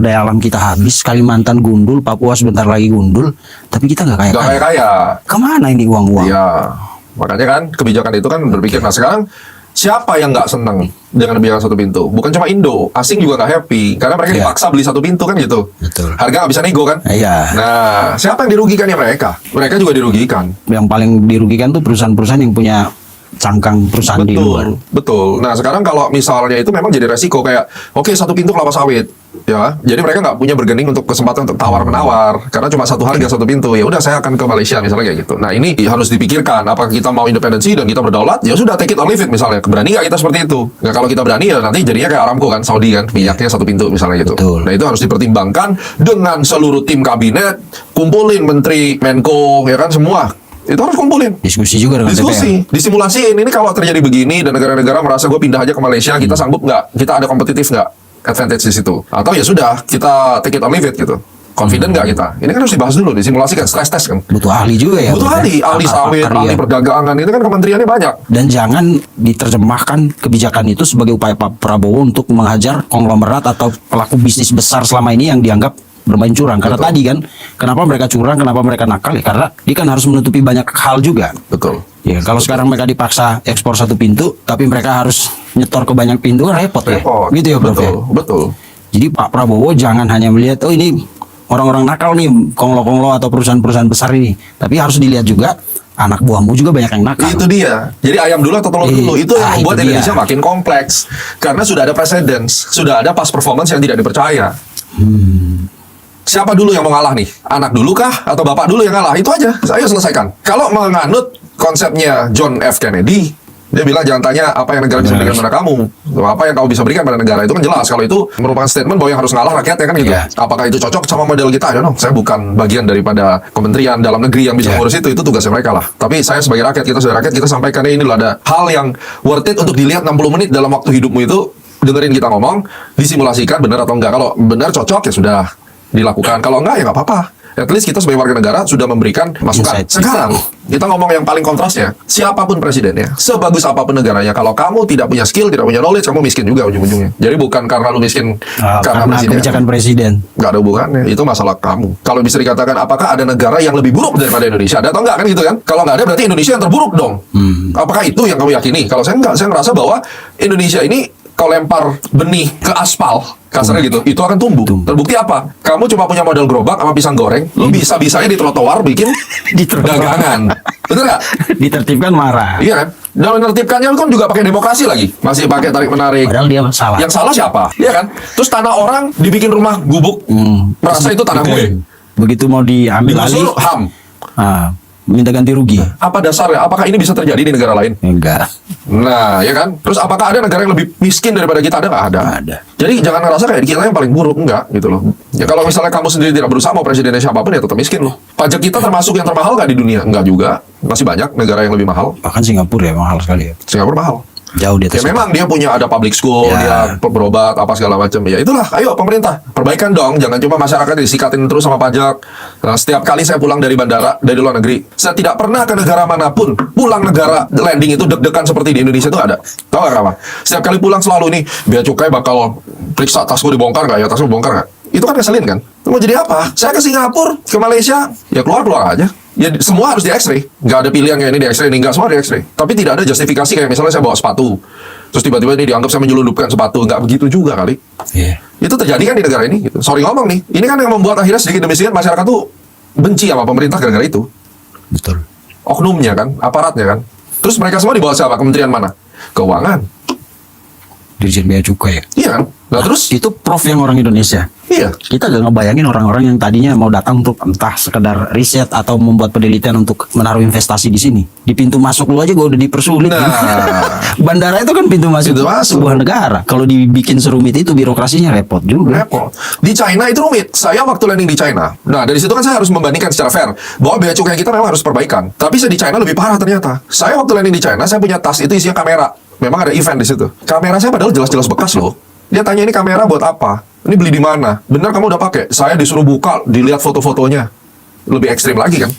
daya alam kita habis, Kalimantan gundul, Papua sebentar lagi gundul, tapi kita nggak Nggak kaya. kaya-kaya. Kemana ini uang-uang? Iya. Makanya kan kebijakan itu kan berpikir. Nah sekarang siapa yang nggak seneng dengan kebijakan satu pintu? Bukan cuma Indo, asing juga nggak happy karena mereka Iya. dipaksa beli satu pintu kan gitu. Betul. Harga nggak bisa nego kan? Iya. Nah, siapa yang dirugikan ya mereka? Mereka juga dirugikan. Yang paling dirugikan tuh perusahaan-perusahaan yang punya cangkang perusahaan di luar. Betul. Nah sekarang kalau misalnya itu memang jadi resiko kayak, oke satu pintu kelapa sawit, ya. Jadi mereka nggak punya bergening untuk kesempatan untuk tawar menawar karena cuma satu harga satu pintu. Ya udah saya akan ke Malaysia misalnya kayak gitu. Nah ini harus dipikirkan apakah kita mau independensi dan kita berdaulat? Ya sudah take it or leave it misalnya. Berani nggak kita seperti itu? Nah kalau kita berani ya nanti jadinya kayak Aramco kan, Saudi kan, minyaknya satu pintu misalnya gitu. Betul. Nah itu harus dipertimbangkan dengan seluruh tim kabinet, kumpulin menteri, Menko, ya kan semua. Itu harus kumpulin. Diskusi juga dengan Diskusi, disimulasiin ini kalau terjadi begini dan negara-negara merasa gue pindah aja ke Malaysia, kita sanggup nggak? Kita ada kompetitif nggak? Advantage di situ? Atau ya sudah kita take it or leave it gitu? Confident nggak kita? Ini kan harus dibahas dulu, disimulasikan, stress test kan? Butuh ahli juga ya. Butuh ahli, ahli sawit, Pakar, ahli ya. perdagangan, itu kan kementeriannya banyak. Dan jangan diterjemahkan kebijakan itu sebagai upaya Pak Prabowo untuk menghajar konglomerat atau pelaku bisnis besar selama ini yang dianggap bermain curang. Karena Betul. tadi kan, kenapa mereka curang, kenapa mereka nakal ya? Karena dia kan harus menutupi banyak hal juga. Betul. Ya, kalau sekarang mereka dipaksa ekspor satu pintu, tapi mereka harus nyetor ke banyak pintu kan repot ya. Repot. Gitu ya, Prof. Betul, ya? betul. Jadi Pak Prabowo jangan hanya melihat, oh ini orang-orang nakal nih, konglo-konglo atau perusahaan-perusahaan besar ini. Tapi harus dilihat juga, anak buahmu juga banyak yang nakal. Itu dia. Jadi ayam dulu atau telur dulu. Itu yang membuat itu dia. Indonesia makin kompleks. Karena sudah ada precedence, sudah ada past performance yang tidak dipercaya. Siapa dulu yang mau ngalah nih? Anak dulu kah? Atau bapak dulu yang ngalah? Itu aja. Ayo selesaikan. Kalau menganut konsepnya John F. Kennedy, dia bilang jangan tanya apa yang negara bisa berikan pada kamu. Apa yang kamu bisa berikan pada negara. Itu kan jelas. Kalau itu merupakan statement bahwa yang harus ngalah rakyatnya kan gitu. Iya. Apakah itu cocok sama model kita? I don't know. Saya bukan bagian daripada Kementerian Dalam Negeri yang bisa Iya. mengurus itu. Itu tugasnya mereka lah. Tapi saya sebagai rakyat, kita sebagai rakyat, kita sampaikan ini loh, ada hal yang worth it untuk dilihat 60 menit dalam waktu hidupmu itu. Dengerin kita ngomong, disimulasikan benar atau enggak. Kalau benar cocok ya sudah dilakukan. Kalau enggak ya nggak apa-apa. At least kita sebagai warga negara sudah memberikan masukan. Insight. Sekarang kita ngomong yang paling kontrasnya. Siapapun presidennya, sebagus apapun negaranya, kalau kamu tidak punya skill, tidak punya knowledge, kamu miskin juga ujung-ujungnya. Jadi bukan karena lu miskin Karena kebijakan presiden. nggak ada hubungannya. Itu masalah kamu. Kalau bisa dikatakan apakah ada negara yang lebih buruk daripada Indonesia? Ada atau enggak kan gitu kan? Kalau nggak ada berarti Indonesia yang terburuk dong. Apakah itu yang kamu yakini? Kalau saya enggak, saya ngerasa bahwa Indonesia ini kalau lempar benih ke aspal, kasarnya gitu, itu akan tumbuh. Terbukti apa? Kamu cuma punya modal gerobak sama pisang goreng, lu bisa-bisanya di trotoar bikin Di trotoar. dagangan. Betul nggak? Ditertibkan marah. Iya kan? Dan menertibkannya kan juga pakai demokrasi lagi. Masih pakai tarik menarik. Padahal dia salah. Yang salah siapa? Iya kan? Terus tanah orang dibikin rumah gubuk, merasa itu tanah gue. Begitu mau diambil alih, Digusur HAM. minta ganti rugi. Apa dasarnya? Apakah ini bisa terjadi di negara lain? Enggak. Nah, ya kan? Terus apakah ada negara yang lebih miskin daripada kita? Ada nggak? Ada. Ada. Jadi jangan ngerasa kayak kita yang paling buruk. Enggak, gitu loh. Ya kalau misalnya kamu sendiri tidak berusaha mau presidennya siapapun ya tetap miskin loh. Pajak kita termasuk yang termahal nggak di dunia? Enggak juga. Masih banyak negara yang lebih mahal. Bahkan Singapura ya mahal sekali ya. Singapura mahal. Jauh di atas. Ya memang dia punya ada public school, Ya. dia berobat apa segala macam. Ya itulah, ayo pemerintah perbaikan dong. Jangan cuma masyarakat disikatin terus sama pajak. Nah, setiap kali saya pulang dari bandara dari luar negeri, saya tidak pernah ke negara manapun pulang negara landing itu deg-degan seperti di Indonesia itu ada. Tahu nggak kenapa? Setiap kali pulang selalu nih, bea cukai bakal periksa tasku dibongkar nggak ya, tasku dibongkar nggak? Itu kan ngeselin kan? Mau jadi apa? Saya ke Singapura, ke Malaysia, ya keluar aja. Ya semua harus di X-ray. Nggak ada pilihan kayak ini di X-ray, ini nggak, semua di X-ray. Tapi tidak ada justifikasi kayak misalnya saya bawa sepatu, terus tiba-tiba ini dianggap saya menyelundupkan sepatu. Nggak begitu juga kali. Iya. Itu terjadi kan di negara ini gitu. Sorry ngomong nih, ini kan yang membuat akhirnya sedikit demi sedikit masyarakat tuh benci sama pemerintah gara-gara itu. Betul. Oknumnya kan, aparatnya kan. Terus mereka semua di bawah siapa? Kementerian mana? Keuangan. Dirjen Bea Cukai ya. Iya kan? Nah terus, Itu prof yang orang Indonesia. iya. Kita gak ngebayangin orang-orang yang tadinya mau datang untuk entah sekedar riset atau membuat penelitian untuk menaruh investasi di sini. Di pintu masuk lu aja gua udah dipersulit. Nah. Bandara itu kan pintu masuk, Pintu masuk. sebuah negara. Kalau dibikin serumit itu birokrasinya repot juga. Repot. Di China itu rumit. Saya waktu landing di China. Nah, dari situ kan saya harus membandingkan secara fair bahwa bea cukai kita memang harus perbaikan. Tapi saya di China lebih parah ternyata. Saya waktu landing di China, saya punya tas itu isinya kamera. Memang ada event di situ. Kamera saya padahal jelas-jelas bekas loh. Dia tanya ini kamera buat apa? Ini beli di mana? Benar kamu udah pakai? Saya disuruh buka, dilihat foto-fotonya. Lebih ekstrim lagi kan?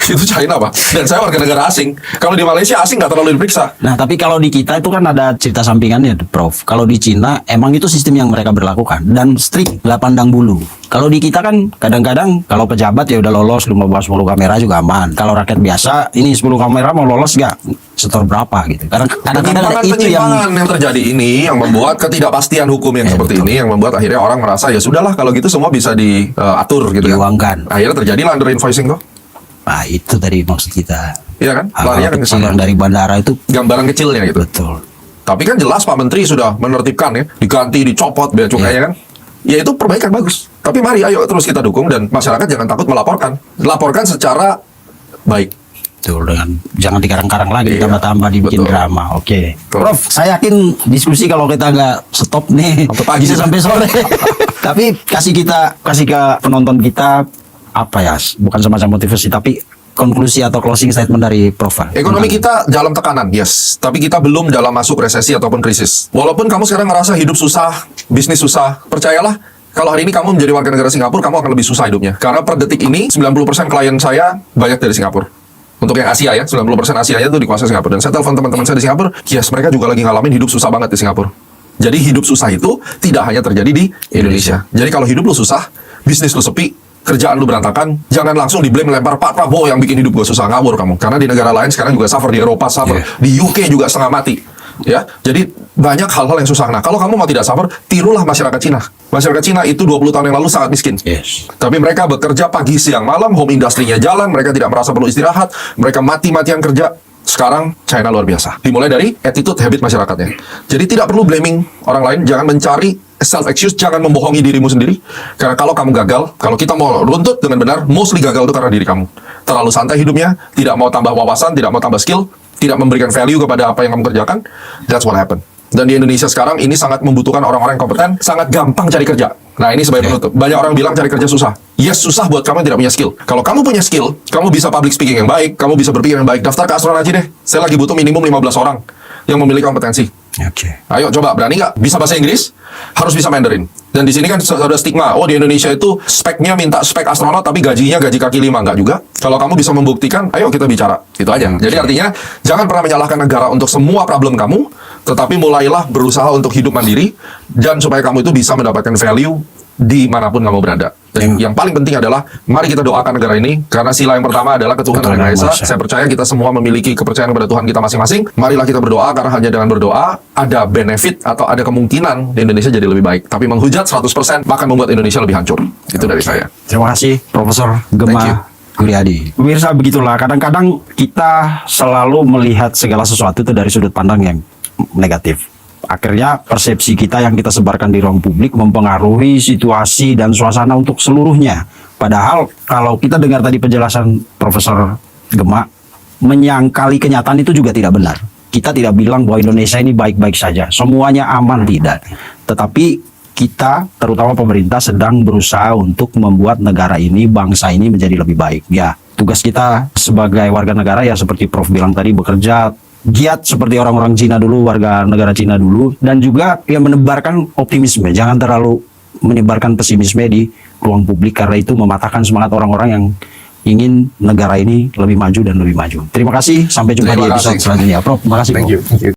Itu China, Pak. Dan saya warga negara asing. Kalau di Malaysia asing nggak terlalu diperiksa. Nah, tapi kalau di kita itu kan ada cerita sampingannya, Prof. Kalau di Cina, emang itu sistem yang mereka berlakukan. Dan strict, nggak pandang bulu. Kalau di kita kan, kadang-kadang kalau pejabat ya udah lolos, lu mau bawa 10 kamera juga aman. Kalau rakyat biasa, ini 10 kamera mau lolos nggak? Setor berapa gitu. Karena kadang-kadang itu Penyimpangan yang terjadi ini yang membuat ketidakpastian hukum yang seperti ini, yang membuat akhirnya orang merasa ya sudahlah kalau gitu semua bisa diatur gitu kan. diuangkan. Akhirnya terjadi under invoicing kok. Nah, itu tadi maksud kita. Iya kan? Hal-hal Larinya kan ke kecil sana. yang dari bandara itu Gambaran kecilnya gitu. betul. Tapi kan jelas Pak Menteri sudah menertibkan ya, diganti, dicopot bea cukainya kan. Ya itu perbaikan bagus. Tapi mari ayo terus kita dukung dan masyarakat jangan takut melaporkan. Laporkan secara baik. Betul, dengan jangan dikarang-karang lagi, Iya, ditambah-tambah dibikin betul. drama. Oke. Betul. Prof, saya yakin diskusi kalau kita nggak stop nih Sampai pagi. bisa sampai sore. Tapi kasih ke penonton kita apa ya? Bukan semacam motivasi, tapi konklusi atau closing statement dari Prof. Ekonomi kita dalam tekanan, yes. Tapi kita belum dalam masuk resesi ataupun krisis. Walaupun kamu sekarang ngerasa hidup susah, bisnis susah, percayalah, kalau hari ini kamu menjadi warga negara Singapura, kamu akan lebih susah hidupnya. Karena per detik ini, 90% klien saya banyak dari Singapura. Untuk yang Asia ya, 90% Asia itu dikuasai Singapura. Dan saya telepon teman-teman saya di Singapura, yes, mereka juga lagi ngalamin hidup susah banget di Singapura. Jadi hidup susah itu tidak hanya terjadi di Indonesia. Jadi kalau hidup lu susah, bisnis lu sepi, kerjaan lu berantakan, jangan langsung di-blame lempar Pak Prabowo yang bikin hidup gue susah. Ngawur kamu. Karena di negara lain sekarang juga suffer, di Eropa suffer, di UK juga setengah mati. Ya, jadi banyak hal-hal yang susah. Nah, kalau kamu mau tidak suffer, tirulah masyarakat Cina. Masyarakat Cina itu 20 tahun yang lalu sangat miskin. Yes. Tapi mereka bekerja pagi, siang, malam, home industry-nya jalan, mereka tidak merasa perlu istirahat, mereka mati-matian kerja. Sekarang China luar biasa. Dimulai dari attitude habit masyarakatnya. Jadi tidak perlu blaming orang lain, jangan mencari self-excuse, jangan membohongi dirimu sendiri. Karena kalau kamu gagal, kalau kita mau runtut dengan benar, mostly gagal itu karena diri kamu. Terlalu santai hidupnya, tidak mau tambah wawasan, tidak mau tambah skill, tidak memberikan value kepada apa yang kamu kerjakan. That's what happened. Dan di Indonesia sekarang ini sangat membutuhkan orang-orang yang kompeten, sangat gampang cari kerja. Nah ini sebagai penutup. Banyak orang bilang cari kerja susah. Yes, susah buat kamu yang tidak punya skill. Kalau kamu punya skill, kamu bisa public speaking yang baik, kamu bisa berpikir yang baik, daftar ke Astron aja deh. Saya lagi butuh minimum 15 orang yang memiliki kompetensi. Oke. Ayo coba, berani nggak? Bisa bahasa Inggris, harus bisa Mandarin. Dan di sini kan ada stigma, oh di Indonesia itu speknya minta spek astronot tapi gajinya gaji kaki lima. Nggak juga. Kalau kamu bisa membuktikan, ayo kita bicara. Itu aja. Jadi artinya, jangan pernah menyalahkan negara untuk semua problem kamu, tetapi mulailah berusaha untuk hidup mandiri, dan supaya kamu itu bisa mendapatkan value dimanapun kamu berada. Dan yang paling penting adalah, mari kita doakan negara ini, karena sila yang pertama adalah ketuhanan yang Maha Esa. Saya percaya kita semua memiliki kepercayaan kepada Tuhan kita masing-masing. Marilah kita berdoa, karena hanya dengan berdoa, ada benefit atau ada kemungkinan di Indonesia jadi lebih baik. Tapi menghujat 100% akan membuat Indonesia lebih hancur. Itu dari saya. Terima kasih Profesor Thank you. Gema Guryadi. Pemirsa, begitulah kadang-kadang kita selalu melihat segala sesuatu itu dari sudut pandang yang negatif. Akhirnya persepsi kita yang kita sebarkan di ruang publik mempengaruhi situasi dan suasana untuk seluruhnya. Padahal kalau kita dengar tadi penjelasan Profesor Gema, menyangkali kenyataan itu juga tidak benar. Kita tidak bilang bahwa Indonesia ini baik-baik saja, semuanya aman, tidak. Tetapi kita, terutama pemerintah, sedang berusaha untuk membuat negara ini, bangsa ini menjadi lebih baik. Ya, tugas kita sebagai warga negara ya seperti Prof bilang tadi, bekerja giat seperti orang-orang Cina dulu, warga negara Cina dulu, dan juga ya menebarkan optimisme, jangan terlalu menyebarkan pesimisme di ruang publik, karena itu mematahkan semangat orang-orang yang ingin negara ini lebih maju dan lebih maju. Terima kasih, sampai jumpa di Terima episode kasih. selanjutnya. Prof, terima kasih. Thank Prof. you.